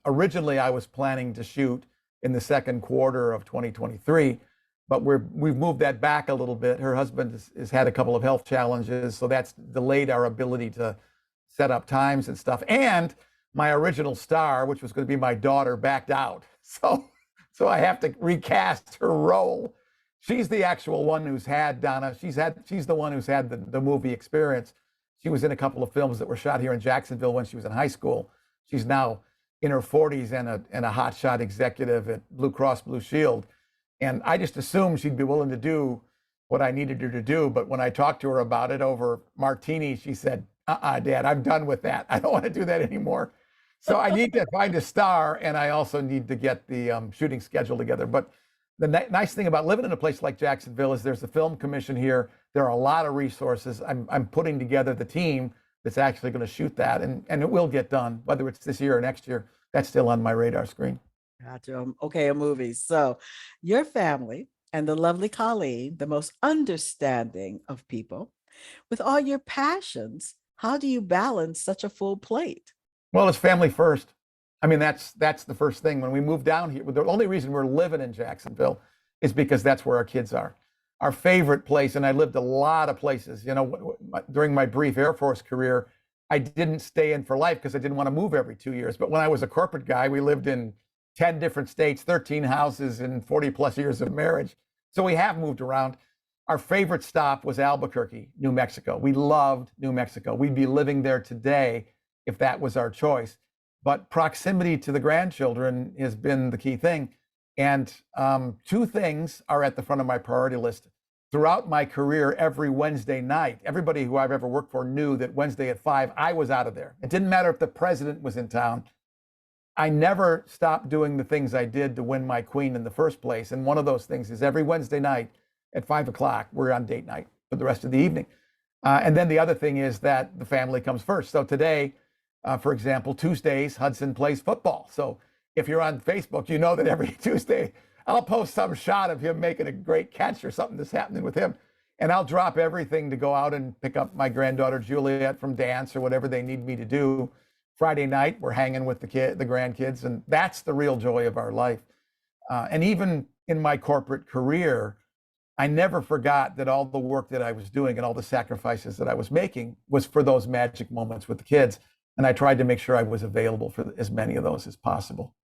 originally I was planning to shoot in the second quarter of 2023, but we've moved that back a little bit. Her husband has had a couple of health challenges, so that's delayed our ability to set up times and stuff. And my original star, which was going to be my daughter, backed out. So I have to recast her role. She's the actual one who's had Donna. She's the one who's had the movie experience. She was in a couple of films that were shot here in Jacksonville when she was in high school. She's now in her 40s and a hotshot executive at Blue Cross Blue Shield. And I just assumed she'd be willing to do what I needed her to do. But when I talked to her about it over martini, she said, Dad, I'm done with that. I don't want to do that anymore. So I need to find a star, and I also need to get the shooting schedule together. But the nice thing about living in a place like Jacksonville is there's a film commission here. There are a lot of resources. I'm putting together the team that's actually going to shoot that, and it will get done, whether it's this year or next year. That's still on my radar screen. Gotcha. Okay, a movie. So your family and the lovely Colleen, the most understanding of people, with all your passions, how do you balance such a full plate? Well, it's family first. I mean, that's the first thing. When we moved down here, the only reason we're living in Jacksonville is because that's where our kids are. Our favorite place, and I lived a lot of places. During my brief Air Force career, I didn't stay in for life because I didn't want to move every 2 years. But when I was a corporate guy, we lived in 10 different states, 13 houses, and 40 plus years of marriage. So we have moved around. Our favorite stop was Albuquerque, New Mexico. We loved New Mexico. We'd be living there today if that was our choice. But proximity to the grandchildren has been the key thing. And two things are at the front of my priority list. Throughout my career, every Wednesday night, everybody who I've ever worked for knew that Wednesday at 5, I was out of there. It didn't matter if the president was in town. I never stopped doing the things I did to win my queen in the first place. And one of those things is every Wednesday night at 5 o'clock, we're on date night for the rest of the evening. And then the other thing is that the family comes first. So today, for example, Tuesdays, Hudson plays football. So if you're on Facebook, you know that every Tuesday, I'll post some shot of him making a great catch or something that's happening with him. And I'll drop everything to go out and pick up my granddaughter Juliet from dance or whatever they need me to do. Friday night, we're hanging with the grandkids, and that's the real joy of our life. And even in my corporate career, I never forgot that all the work that I was doing and all the sacrifices that I was making was for those magic moments with the kids. And I tried to make sure I was available for as many of those as possible.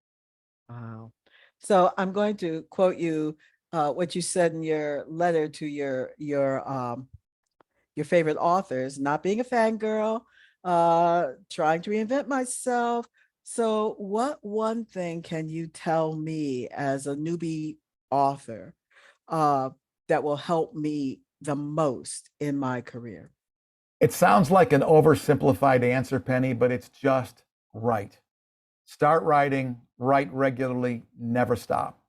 Wow. So I'm going to quote you what you said in your letter to your favorite authors, not being a fangirl, trying to reinvent myself. So what one thing can you tell me as a newbie author that will help me the most in my career? It sounds like an oversimplified answer, Penny, but it's just right. Start writing, write regularly, never stop.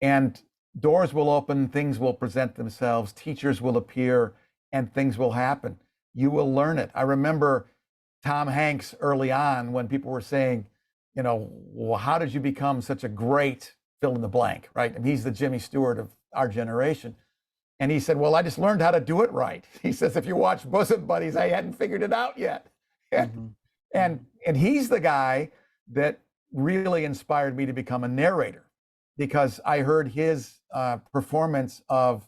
And doors will open, things will present themselves, teachers will appear, and things will happen. You will learn it. I remember Tom Hanks early on when people were saying, well, how did you become such a great fill in the blank, right? And he's the Jimmy Stewart of our generation. And he said, well, I just learned how to do it right. He says, if you watch Bosom Buddies, I hadn't figured it out yet. And he's the guy that really inspired me to become a narrator, because I heard his performance of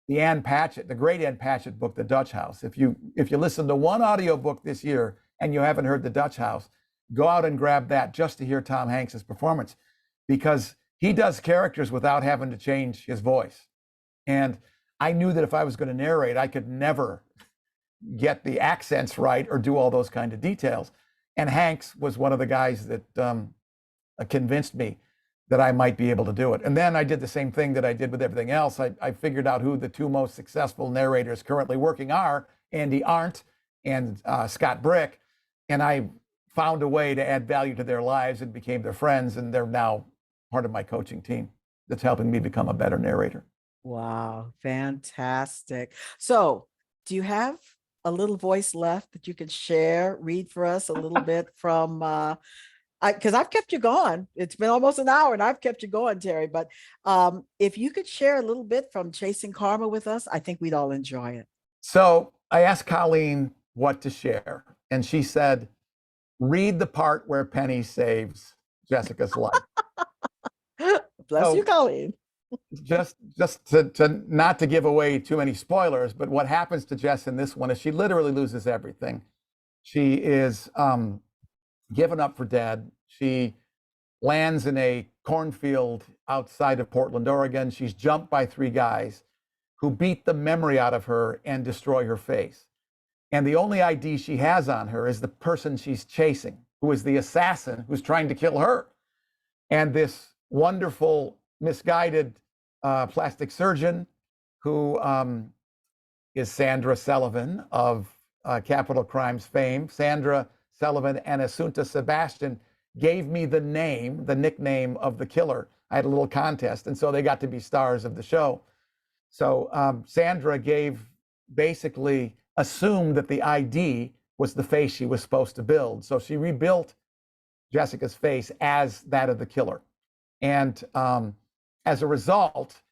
the Ann Patchett, the great Ann Patchett book, The Dutch House. If you listen to one audiobook this year and you haven't heard The Dutch House, go out and grab that just to hear Tom Hanks's performance, because he does characters without having to change his voice. And I knew that if I was going to narrate, I could never get the accents right or do all those kind of details. And Hanks was one of the guys that convinced me that I might be able to do it. And then I did the same thing that I did with everything else. I figured out who the two most successful narrators currently working are, Andy Arndt and Scott Brick. And I found a way to add value to their lives and became their friends. And they're now part of my coaching team that's helping me become a better narrator. Wow, fantastic. So, do you have a little voice left that you can share, read for us a little bit from because I've kept you going. It's been almost an hour and I've kept you going, Terry. But if you could share a little bit from Chasing Karma with us, I think we'd all enjoy it. So I asked Colleen what to share, and she said, read the part where Penny saves Jessica's life. Bless you, Colleen. Just to not to give away too many spoilers, but what happens to Jess in this one is she literally loses everything. She is given up for dead. She lands in a cornfield outside of Portland, Oregon. She's jumped by 3 guys who beat the memory out of her and destroy her face. And the only ID she has on her is the person she's chasing, who is the assassin who's trying to kill her. And this wonderful, misguided plastic surgeon who is Sandra Sullivan of Capital Crimes fame. Sandra Sullivan and Assunta Sebastian gave me the nickname of the killer. I had a little contest, and so they got to be stars of the show. So Sandra basically assumed that the ID was the face she was supposed to build. So she rebuilt Jessica's face as that of the killer. And as a result,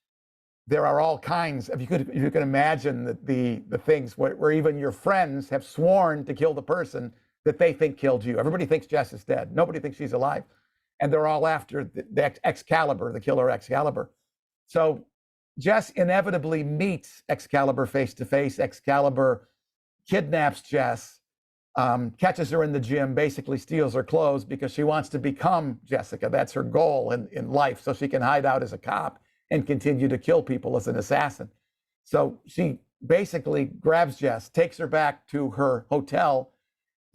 there are all kinds of, you can imagine the things where even your friends have sworn to kill the person that they think killed you. Everybody thinks Jess is dead. Nobody thinks she's alive. And they're all after the Excalibur, the killer Excalibur. So Jess inevitably meets Excalibur face to face. Excalibur kidnaps Jess, catches her in the gym, basically steals her clothes because she wants to become Jessica. That's her goal in life, so she can hide out as a cop and continue to kill people as an assassin. So she basically grabs Jess, takes her back to her hotel,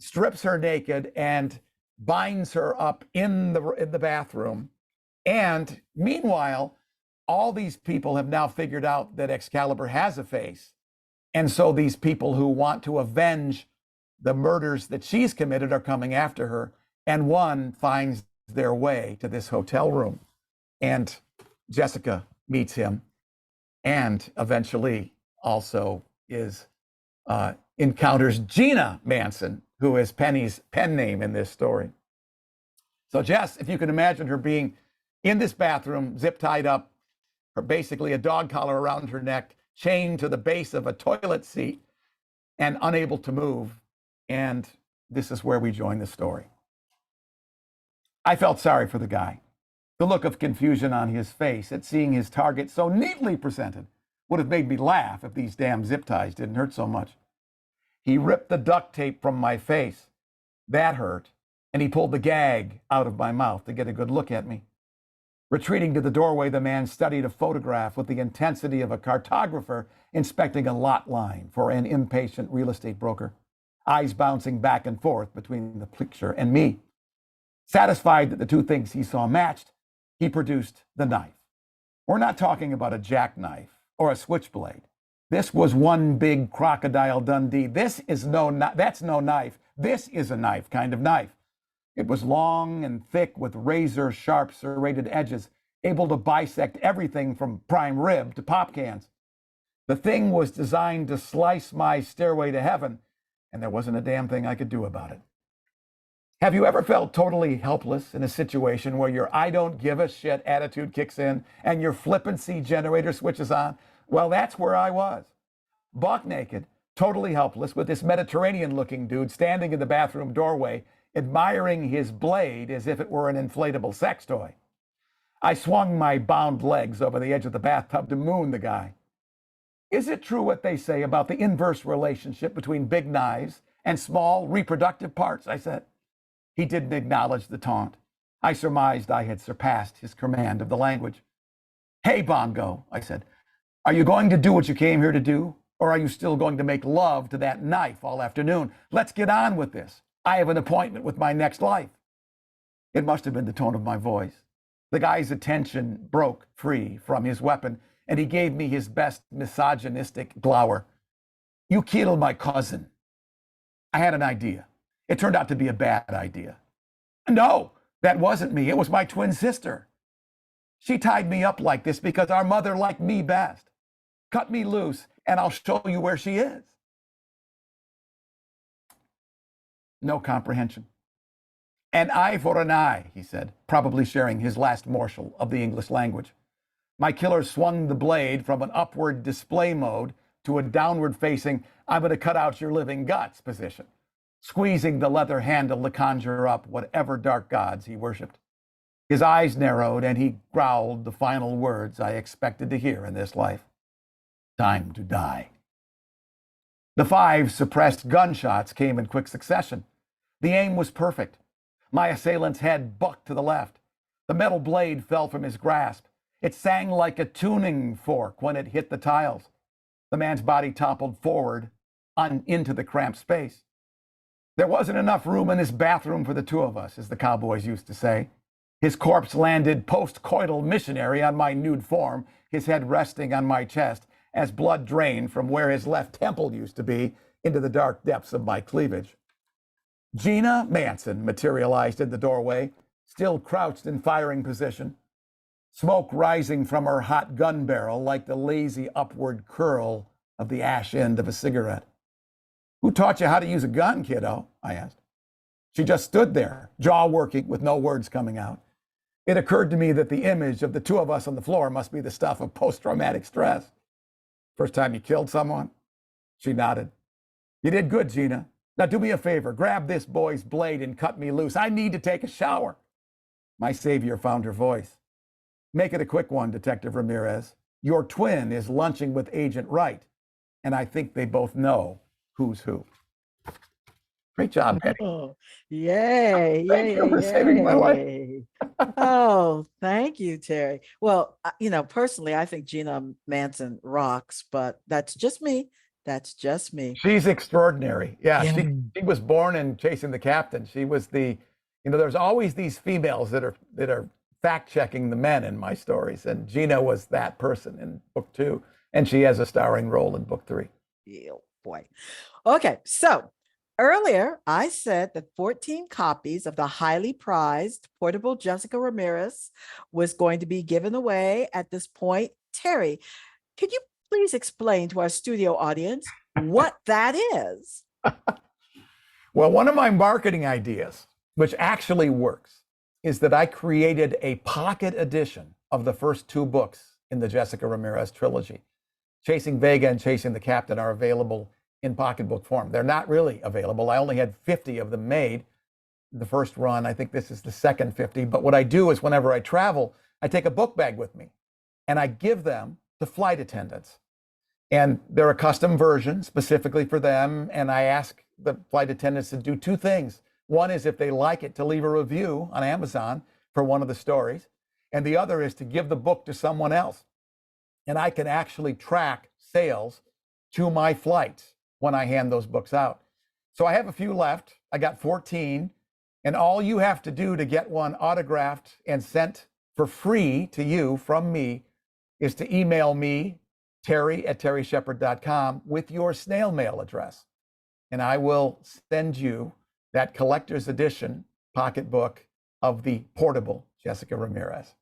strips her naked, and binds her up in the bathroom. And meanwhile, all these people have now figured out that Excalibur has a face. And so these people who want to avenge the murders that she's committed are coming after her. And one finds their way to this hotel room. And Jessica meets him and eventually also encounters Gina Manson, who is Penny's pen name in this story. So Jess, if you can imagine her being in this bathroom, zip tied up, or basically a dog collar around her neck, chained to the base of a toilet seat and unable to move. And this is where we join the story. I felt sorry for the guy. The look of confusion on his face at seeing his target so neatly presented would have made me laugh if these damn zip ties didn't hurt so much. He ripped the duct tape from my face. That hurt. And he pulled the gag out of my mouth to get a good look at me. Retreating to the doorway, the man studied a photograph with the intensity of a cartographer inspecting a lot line for an impatient real estate broker, eyes bouncing back and forth between the picture and me. Satisfied that the two things he saw matched, he produced the knife. We're not talking about a jackknife or a switchblade. This was one big Crocodile Dundee. That's no knife. This is a knife, kind of knife. It was long and thick with razor-sharp serrated edges, able to bisect everything from prime rib to pop cans. The thing was designed to slice my stairway to heaven, and there wasn't a damn thing I could do about it. Have you ever felt totally helpless in a situation where your I don't give a shit attitude kicks in and your flippancy generator switches on? Well, that's where I was. Buck naked, totally helpless, with this Mediterranean-looking dude standing in the bathroom doorway, admiring his blade as if it were an inflatable sex toy. I swung my bound legs over the edge of the bathtub to moon the guy. Is it true what they say about the inverse relationship between big knives and small reproductive parts? I said. He didn't acknowledge the taunt. I surmised I had surpassed his command of the language. Hey, Bongo, I said, are you going to do what you came here to do? Or are you still going to make love to that knife all afternoon? Let's get on with this. I have an appointment with my next life. It must have been the tone of my voice. The guy's attention broke free from his weapon, and he gave me his best misogynistic glower. You killed my cousin. I had an idea. It turned out to be a bad idea. No, that wasn't me. It was my twin sister. She tied me up like this because our mother liked me best. Cut me loose, and I'll show you where she is. No comprehension. An eye for an eye, he said, probably sharing his last morsel of the English language. My killer swung the blade from an upward display mode to a downward facing, I'm going to cut out your living guts position, squeezing the leather handle to conjure up whatever dark gods he worshipped. His eyes narrowed and he growled the final words I expected to hear in this life. Time to die. The 5 suppressed gunshots came in quick succession. The aim was perfect. My assailant's head bucked to the left. The metal blade fell from his grasp. It sang like a tuning fork when it hit the tiles. The man's body toppled forward into the cramped space. There wasn't enough room in this bathroom for the two of us, as the cowboys used to say. His corpse landed post-coital missionary on my nude form, his head resting on my chest, as blood drained from where his left temple used to be into the dark depths of my cleavage. Gina Manson materialized in the doorway, still crouched in firing position, smoke rising from her hot gun barrel like the lazy upward curl of the ash end of a cigarette. Who taught you how to use a gun, kiddo? I asked. She just stood there, jaw working with no words coming out. It occurred to me that the image of the two of us on the floor must be the stuff of post-traumatic stress. First time you killed someone? She nodded. You did good, Gina. Now do me a favor, grab this boy's blade and cut me loose. I need to take a shower. My savior found her voice. Make it a quick one, Detective Ramirez. Your twin is lunching with Agent Wright, and I think they both know who's who. Great job, Penny. Oh, yay, Thank yay, you for saving my life. Oh, thank you, Terry. Well, personally, I think Gina Manson rocks, but that's just me. That's just me. She's extraordinary. Yeah, Yeah. she was born in Chasing the Captain. She was there's always these females that are fact-checking the men in my stories, and Gina was that person in book 2, and she has a starring role in book 3. Yeah, boy. Okay, so earlier I said that 14 copies of the highly prized portable Jessica Ramirez was going to be given away at this point. Terry, could you please explain to our studio audience what that is? Well, one of my marketing ideas, which actually works, is that I created a pocket edition of the first 2 books in the Jessica Ramirez trilogy. Chasing Vega and Chasing the Captain are available in pocketbook form. They're not really available. I only had 50 of them made the first run. I think this is the second 50. But what I do is whenever I travel, I take a book bag with me and I give them to flight attendants. And they're a custom version specifically for them. And I ask the flight attendants to do 2 things. One is, if they like it, to leave a review on Amazon for one of the stories. And the other is to give the book to someone else. And I can actually track sales to my flights when I hand those books out. So I have a few left. I got 14. And all you have to do to get one autographed and sent for free to you from me is to email me, terry@terryshepard.com, with your snail mail address. And I will send you that collector's edition pocketbook of the portable Jessica Ramirez.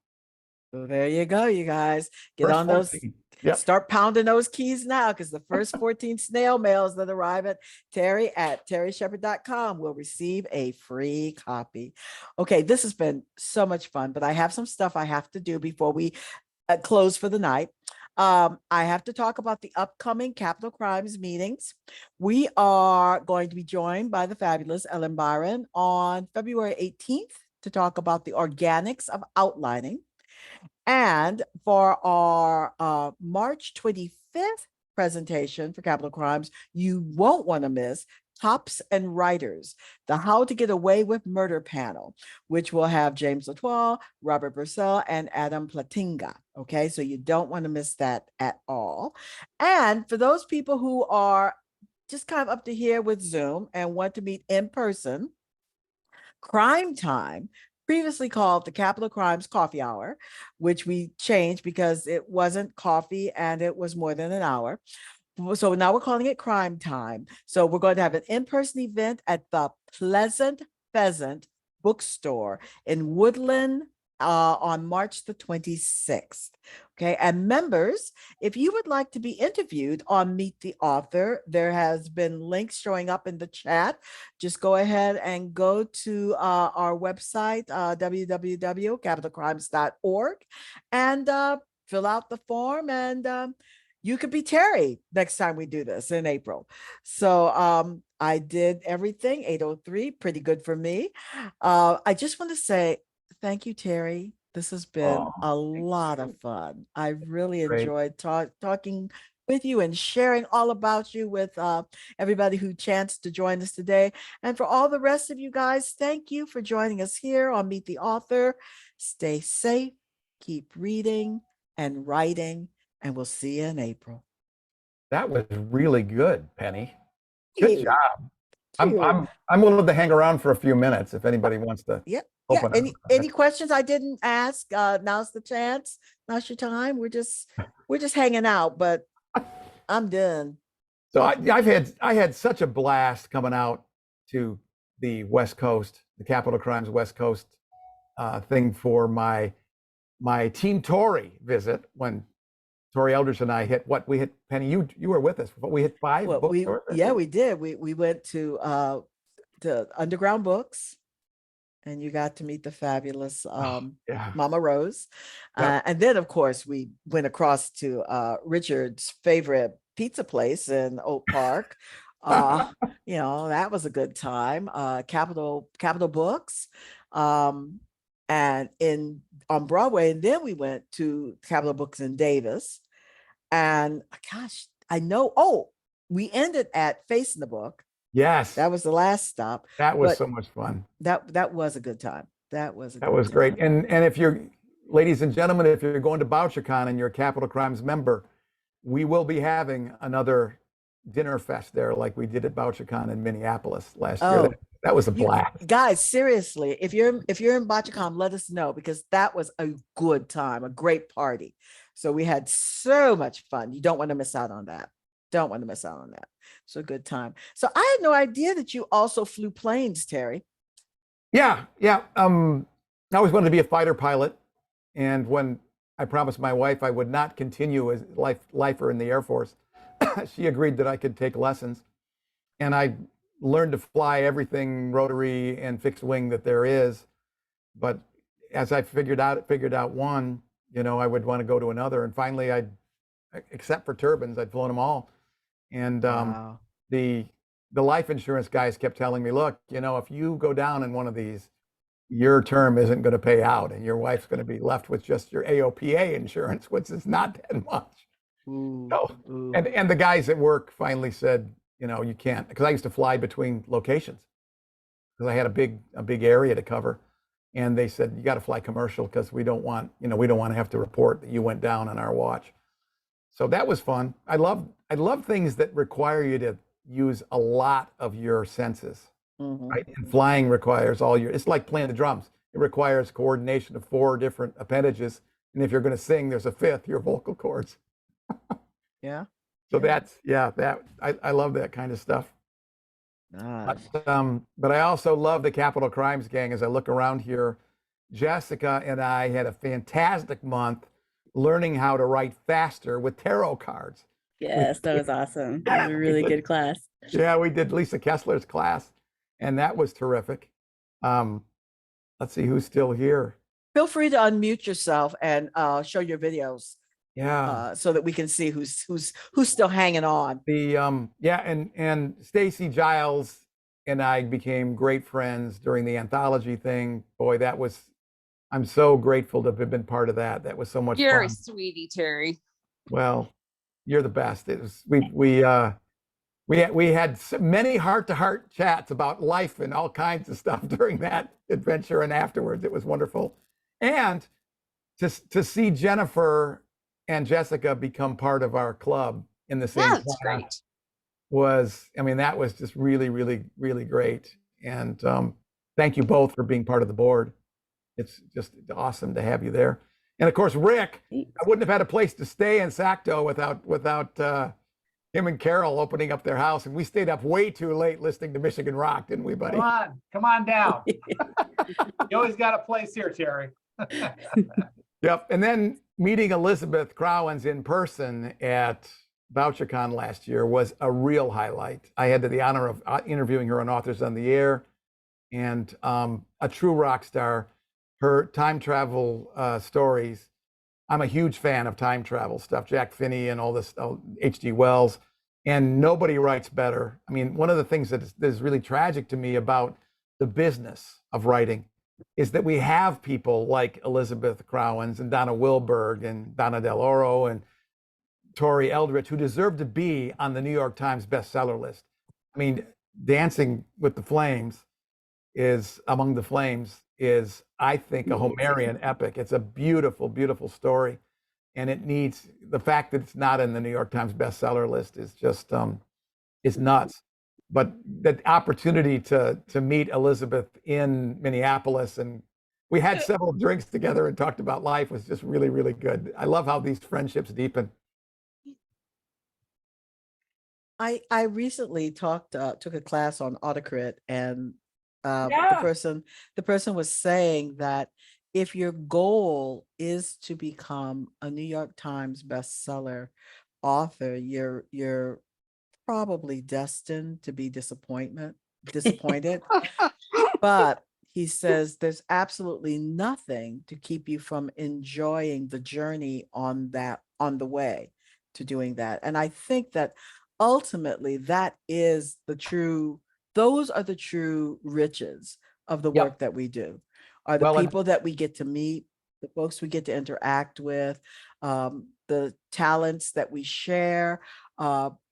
So there you go, you guys. Get First on those. 14. Yep. Start pounding those keys now, because the first 14 snail mails that arrive at terry@terryshepard.com will receive a free copy. Okay, this has been so much fun, but I have some stuff I have to do before we close for the night. I have to talk about the upcoming capital crimes meetings. We are going to be joined by the fabulous Ellen Byron on February 18th to talk about the organics of outlining. And for our March 25th presentation for capital crimes, you won't want to miss Cops and Writers, the How to Get Away with Murder panel, which will have James Latoile, Robert Purcell, and Adam Platinga. Okay, so you don't want to miss that at all. And for those people who are just kind of up to here with Zoom and want to meet in person, Crime Time, previously called the Capital Crimes Coffee Hour, which we changed because it wasn't coffee and it was more than an hour. So now we're calling it Crime Time. So we're going to have an in-person event at the Pleasant Pheasant Bookstore in Woodland on March the 26th. Okay, and members, if you would like to be interviewed on Meet the Author, there has been links showing up in the chat. Just go ahead and go to our website, www.capitalcrimes.org, and fill out the form, and you could be Terry next time we do this in April. So I did everything, 803, pretty good for me. I just want to say thank you, Terry. This has been a lot of fun. I really enjoyed talking with you and sharing all about you with everybody who chanced to join us today. And for all the rest of you guys, thank you for joining us here on Meet the Author. Stay safe, keep reading and writing, and we'll see you in April. That was really good, Penny. Good job. Cute. I'm willing to hang around for a few minutes if anybody wants to. Yeah. open up. Any questions I didn't ask? Now's the chance. Now's your time. We're just hanging out, but I'm done. So I had such a blast coming out to the West Coast, the Capital Crimes West Coast thing for my Team Tory visit when Tori Eldridge and I hit what we hit. Penny, you were with us, but we hit 5 bookstores. We did. We went to Underground Books, and you got to meet the fabulous Mama Rose. Yep. And then, of course, we went across to Richard's favorite pizza place in Oak Park. That was a good time. Capital Books. And on Broadway, and then we went to Capitol Books in Davis. And gosh, I know, we ended at Facing the Book. Yes. That was the last stop. That was so much fun. That was a good time. That was great. And if you're, ladies and gentlemen, if you're going to BoucherCon and you're a Capital Crimes member, we will be having another dinner fest there like we did at BoucherCon in Minneapolis last year. That was a blast. Guys, seriously, if you're in BoucherCon, let us know, because that was a good time, a great party. So we had so much fun. You don't want to miss out on that. Don't want to miss out on that. So good time. So I had no idea that you also flew planes, Terry. Yeah. I always wanted to be a fighter pilot. And when I promised my wife I would not continue as lifer in the Air Force, she agreed that I could take lessons. And I learned to fly everything rotary and fixed wing that there is. But as I figured out one, I would want to go to another. And finally, except for turbines, I'd flown them all. And Wow. the life insurance guys kept telling me, look, if you go down in one of these, your term isn't going to pay out, and your wife's going to be left with just your AOPA insurance, which is not that much. Ooh, So, ooh. and the guys at work finally said, you can't, because I used to fly between locations because I had a big area to cover. And they said, you got to fly commercial because we don't want to have to report that you went down on our watch. So that was fun. I love things that require you to use a lot of your senses, right? And flying requires it's like playing the drums. It requires coordination of 4 different appendages. And if you're going to sing, there's a 5th, your vocal cords. Yeah. So I love that kind of stuff. Nice. But I also love the Capital Crimes gang. As I look around here, Jessica and I had a fantastic month learning how to write faster with tarot cards. Yes, that was awesome. It was a really good class. Yeah, we did Lisa Kessler's class, and that was terrific. Let's see who's still here. Feel free to unmute yourself and show your videos. Yeah. so that we can see who's still hanging on. Yeah, and Stacy Giles and I became great friends during the anthology thing. Boy, I'm so grateful to have been part of that. That was so much You're a fun. sweetie, Terry. Well, you're the best. It was we had many heart-to-heart chats about life and all kinds of stuff during that adventure and afterwards. It was wonderful. And to see Jennifer and Jessica become part of our club in the same That's class great. that was just really, really, really great. And thank you both for being part of the board. It's just awesome to have you there. And of course, Rick, Thanks. I wouldn't have had a place to stay in Sacto without him and Carol opening up their house. And we stayed up way too late listening to Michigan Rock, didn't we, buddy? Come on down. You always got a place here, Terry. Yep. And then meeting Elizabeth Crowens in person at VoucherCon last year was a real highlight. I had the honor of interviewing her on Authors on the Air, and a true rock star. Her time travel stories. I'm a huge fan of time travel stuff, Jack Finney and all this, H.G. Wells, and nobody writes better. I mean, one of the things that is really tragic to me about the business of writing is that we have people like Elizabeth Crowens and Donna Wilberg and Donna Del Oro and Tori Eldridge who deserve to be on the New York Times bestseller list. I mean, Dancing with the Flames is Among the Flames is, I think, a Homerian epic. It's a beautiful, beautiful story. And it needs, the fact that it's not in the New York Times bestseller list is just, is nuts. But the opportunity to meet Elizabeth in Minneapolis, and we had several drinks together and talked about life, was just really, really good. I love how these friendships deepen. I recently took a class on autocrat, and Yeah. the person was saying that if your goal is to become a New York Times bestseller author, you're probably destined to be disappointed. But he says there's absolutely nothing to keep you from enjoying the journey on the way to doing that. And I think that ultimately those are the true riches of the Yep. work that we do, are the Well, and- people that we get to meet, the folks we get to interact with, the talents that we share.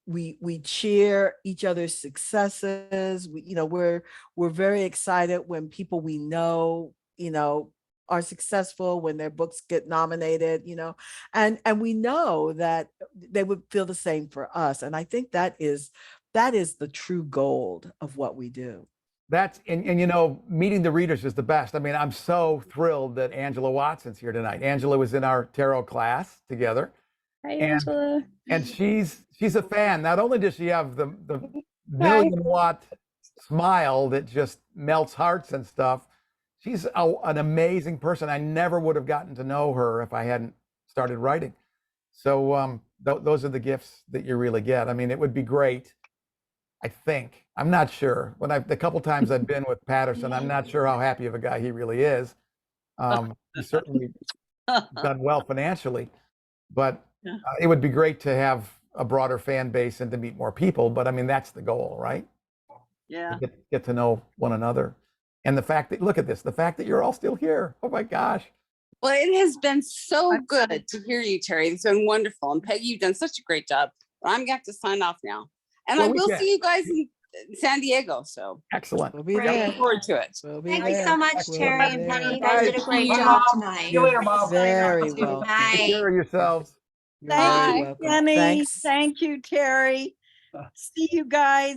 We cheer each other's successes. We're very excited when people we know, are successful, when their books get nominated, and we know that they would feel the same for us. And I think that is the true gold of what we do. That's, and meeting the readers is the best. I mean, I'm so thrilled that Angela Watson's here tonight. Angela was in our tarot class together. Hi, And- Angela. And she's a fan. Not only does she have the million-watt smile that just melts hearts and stuff, she's an amazing person. I never would have gotten to know her if I hadn't started writing. So those are the gifts that you really get. I mean, it would be great, I think. I'm not sure. The couple times I've been with Patterson, I'm not sure how happy of a guy he really is. He's certainly done well financially, but it would be great to have a broader fan base and to meet more people. But I mean, that's the goal, right? Yeah. To get to know one another. And the fact that, look at this, the fact that you're all still here. Oh my gosh. Well, it has been so good to hear you, Terry. It's been wonderful. And Peggy, you've done such a great job. But I'm going to have to sign off now. And Well, I we will can. see you guys in San Diego. So Excellent. We'll be Great. there. looking forward to it. We'll be Thank you there. so much, We'll Terry be and there. Penny. You guys did a great Bye. job See tonight. you later, Mom. Very Take well. Take care of yourselves. You're Thank very you, welcome. Penny. Thanks. Thank you, Terry. See you guys.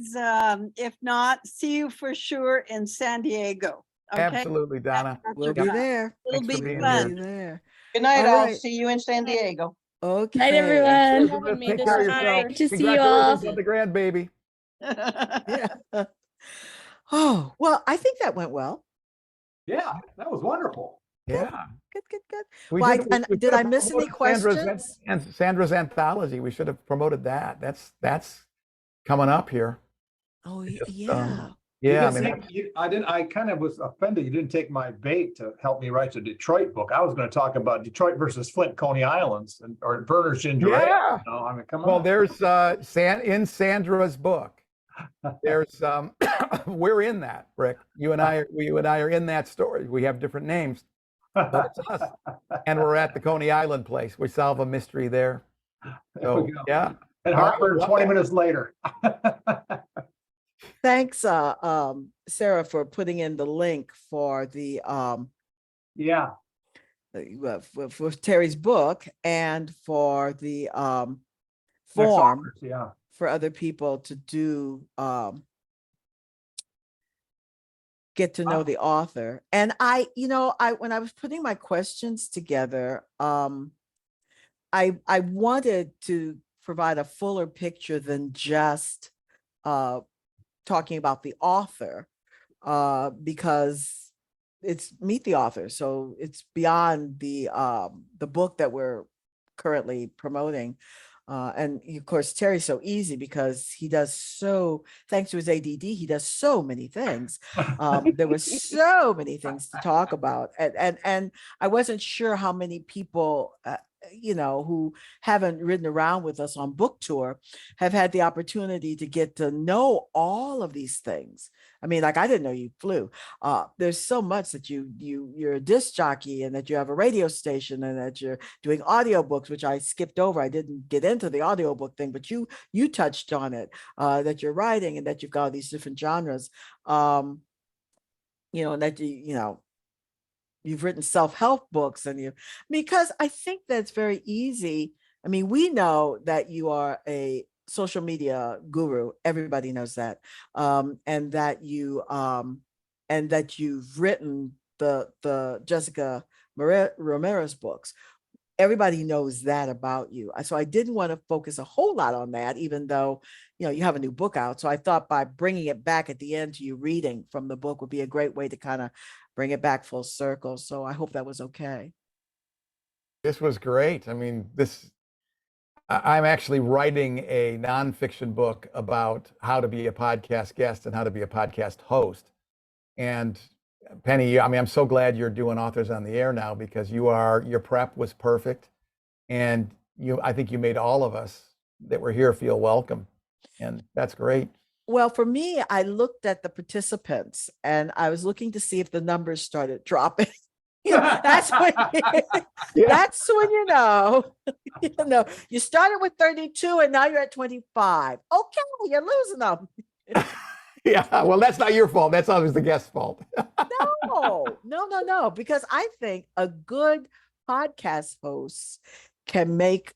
If not, see you for sure in San Diego. Okay. Absolutely, Donna. We'll be Yep. there. It'll Thanks for be being We'll fun. be there. Good night, All all. right. See you in San Diego. Okay. Night, everyone. Elizabeth, take care of yourself. Good to see you all. Congratulations on the grandbaby. Yeah. Oh, well, I think that went well. Yeah, that was wonderful. Yeah. Good. We Well, did- and we did should I have miss any promoted questions? And Sandra's anthology. We should have promoted that. That's coming up here. Oh, Just, yeah. Yeah, I didn't mean, take- I kind of was offended. You didn't take my bait to help me write the Detroit book. I was going to talk about Detroit versus Flint, Coney Islands, or Verner's Ginger Ale. yeah. No, I mean, come Well, on. there's in Sandra's book. There's we're in that, Rick. You and I are in that story. We have different names, but it's us. And we're at the Coney Island place. We solve a mystery there. There we So go. yeah. And All right, Hartford, well, 20 minutes later. Thanks, Sarah, for putting in the link for the Yeah. for Terry's book and for the next form authors, yeah. for other people to do get to know Wow. the author. And I when I was putting my questions together, I wanted to provide a fuller picture than just talking about the author, because it's meet the author. So it's beyond the book that we're currently promoting. And of course, Terry's so easy because he does thanks to his ADD, he does so many things. There were so many things to talk about. And I wasn't sure how many people, who haven't ridden around with us on book tour have had the opportunity to get to know all of these things. I mean, like, I didn't know you flew. There's so much that you're a disc jockey, and that you have a radio station, and that you're doing audiobooks, which I skipped over. I didn't get into the audiobook thing, but you touched on it, that you're writing, and that you've got all these different genres. And that you've written self-help books, and because I think that's very easy. I mean, we know that you are a social media guru. Everybody knows that. And that you've written the Jessica Ramirez books. Everybody knows that about you. So I didn't want to focus a whole lot on that, even though, you have a new book out. So I thought by bringing it back at the end to you reading from the book would be a great way to kind of bring it back full circle. So I hope that was okay. This was great. I mean, I'm actually writing a nonfiction book about how to be a podcast guest and how to be a podcast host. And Penny, I mean, I'm so glad you're doing Authors on the Air now, because your prep was perfect. And I think you made all of us that were here feel welcome. And that's great. Well, for me, I looked at the participants, and I was looking to see if the numbers started dropping. That's when that's when you started with 32 and now you're at 25. Okay, you're losing them. Yeah, well, that's not your fault. That's always the guest's fault. No, because I think a good podcast host can make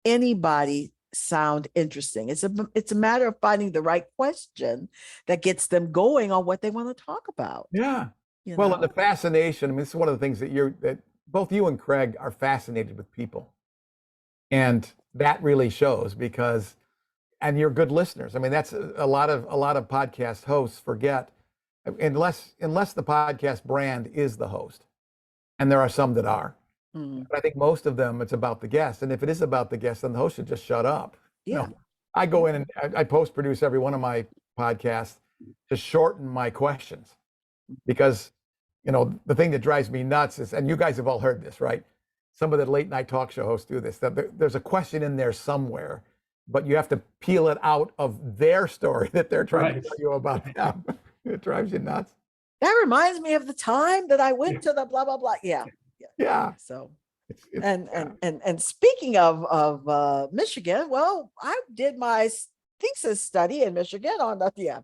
anybody sound interesting. It's a matter of finding the right question that gets them going on what they want to talk about. Yeah. Well, and the fascination, I mean, this is one of the things that both you and Craig are fascinated with people. And that really shows, and you're good listeners. I mean, that's a lot of podcast hosts forget, unless the podcast brand is the host. And there are some that are. But I think most of them, it's about the guest. And if it is about the guest, then the host should just shut up. Yeah. I go in and I post-produce every one of my podcasts to shorten my questions, because the thing that drives me nuts is, and you guys have all heard this, right? Some of the late night talk show hosts do this, that there's a question in there somewhere, but you have to peel it out of their story that they're trying to tell you about them. It drives you nuts. That reminds me of the time that I went to the blah, blah, blah. Yeah. So, and speaking of Michigan, well, I did my thesis study in Michigan on that. Yeah.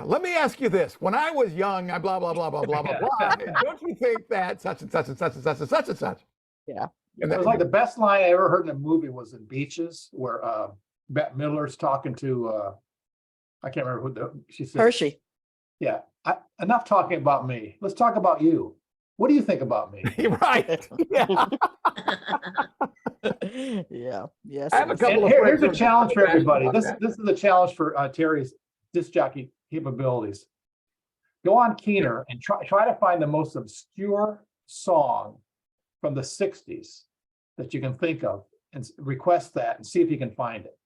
Let me ask you this: when I was young, I blah blah blah blah blah blah blah. Don't you think that such and such and such and such and such and such? Yeah. And it was like the best line I ever heard in a movie was in Beaches, where Bette Midler's talking to I can't remember who she said. Hershey. Yeah. Enough talking about me. Let's talk about you. What do you think about me? Right. Yeah. Yeah. Yes. I have a couple of Here's a friends challenge for who are everybody. passionate This is a challenge for Terry's disc jockey capabilities. Go on Keener and try to find the most obscure song from the 60s that you can think of, and request that and see if you can find it.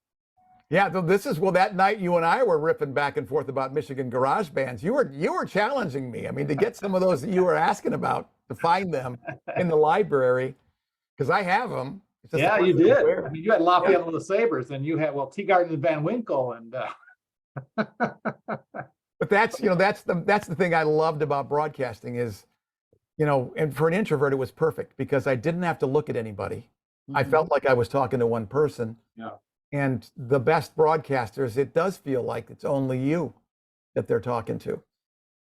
Yeah, this is, well, that night you and I were ripping back and forth about Michigan garage bands. You were challenging me. I mean, to get some of those that you were asking about, to find them in the library, because I have them. It's just Yeah, the you question of did. where. I mean, you had Lafayette and the Sabres, and you had, well, Teagarden and Van Winkle, and But that's, that's the thing I loved about broadcasting is, and for an introvert, it was perfect because I didn't have to look at anybody. I felt like I was talking to one person. Yeah. And the best broadcasters, it does feel like it's only you that they're talking to.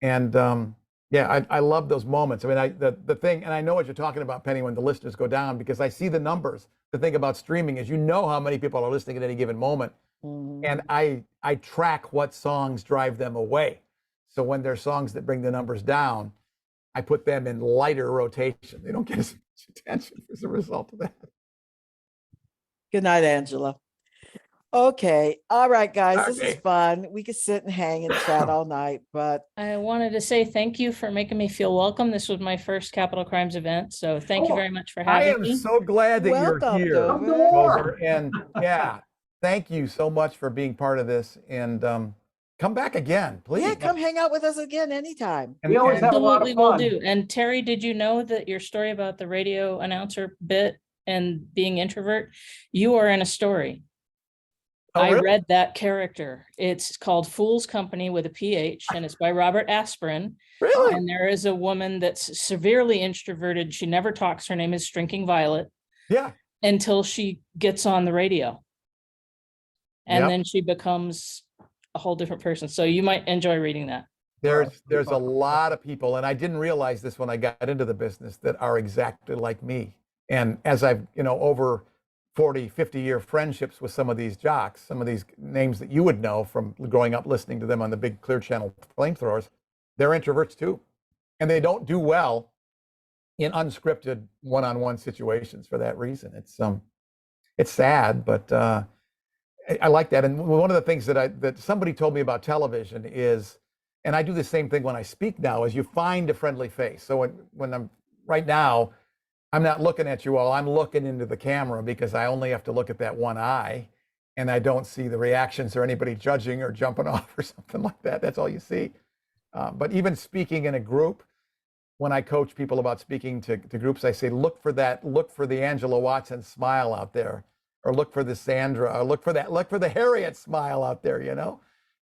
And yeah, I love those moments. I mean, the thing, and I know what you're talking about, Penny, when the listeners go down, because I see the numbers. The thing about streaming is, how many people are listening at any given moment. And I track what songs drive them away. So when there's songs that bring the numbers down, I put them in lighter rotation. They don't get as much attention as a result of that. Good night, Angela. Okay. All right, guys. This is Okay. fun. We could sit and hang and chat all night, but I wanted to say thank you for making me feel welcome. This was my first Capital Crimes event, so thank you Oh, very much for I having am me. so glad that Welcome, you're here, Dover. Dover. And yeah, thank you so much for being part of this. And come back again, please. yeah, come hang out with us again anytime. And- we always and- have a lot of Absolutely will fun. do. And Terry, did you know that your story about the radio announcer bit and being introvert, you are in a story. Oh, I really? read that character. It's called Fool's Company with a PH, and it's by Robert Aspirin. Really? And there is a woman that's severely introverted. She never talks. Her name is Shrinking Violet Yeah. until she gets on the radio. And Yep. then she becomes a whole different person. So you might enjoy reading that. There's a lot of people, and I didn't realize this when I got into the business, that are exactly like me. And as I've, over 40, 50-year friendships with some of these jocks, some of these names that you would know from growing up listening to them on the big Clear Channel flamethrowers, they're introverts too. And they don't do well in unscripted one-on-one situations for that reason. It's sad, but I like that. And one of the things that somebody told me about television is, and I do the same thing when I speak now, is you find a friendly face. So when I'm right now, I'm not looking at you all, I'm looking into the camera because I only have to look at that one eye, and I don't see the reactions or anybody judging or jumping off or something like that. That's all you see. But even speaking in a group, when I coach people about speaking to groups, I say, look for the Angela Watson smile out there, or look for the Sandra, or look for the Harriet smile out there,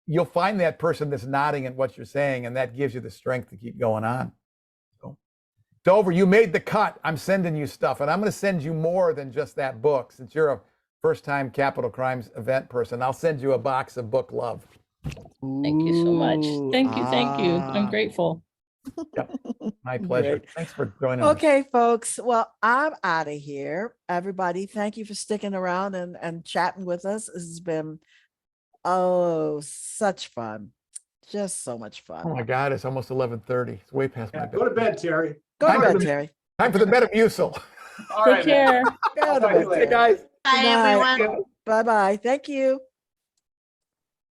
You'll find that person that's nodding at what you're saying, and that gives you the strength to keep going on. So, Dover, you made the cut. I'm sending you stuff, and I'm going to send you more than just that book. Since you're a first-time Capital Crimes event person, I'll send you a box of book love. Thank you so much. Ooh, Thank you. Thank you. I'm ah. grateful. My pleasure. Great. Thanks for joining us. Okay, folks. Well, I'm out of here. Everybody, thank you for sticking around and chatting with us. This has been, such fun. Just so much Oh fun. my God, it's almost 11:30. It's way past my Yeah, bedtime. go to bed, Terry. Go to Time bed, for the- Terry. Time for the Metamucil. All Take right, man. care. Go I'll to talk to bed, you later. Hey, guys. Bye, Good night. everyone. Bye-bye. Thank you.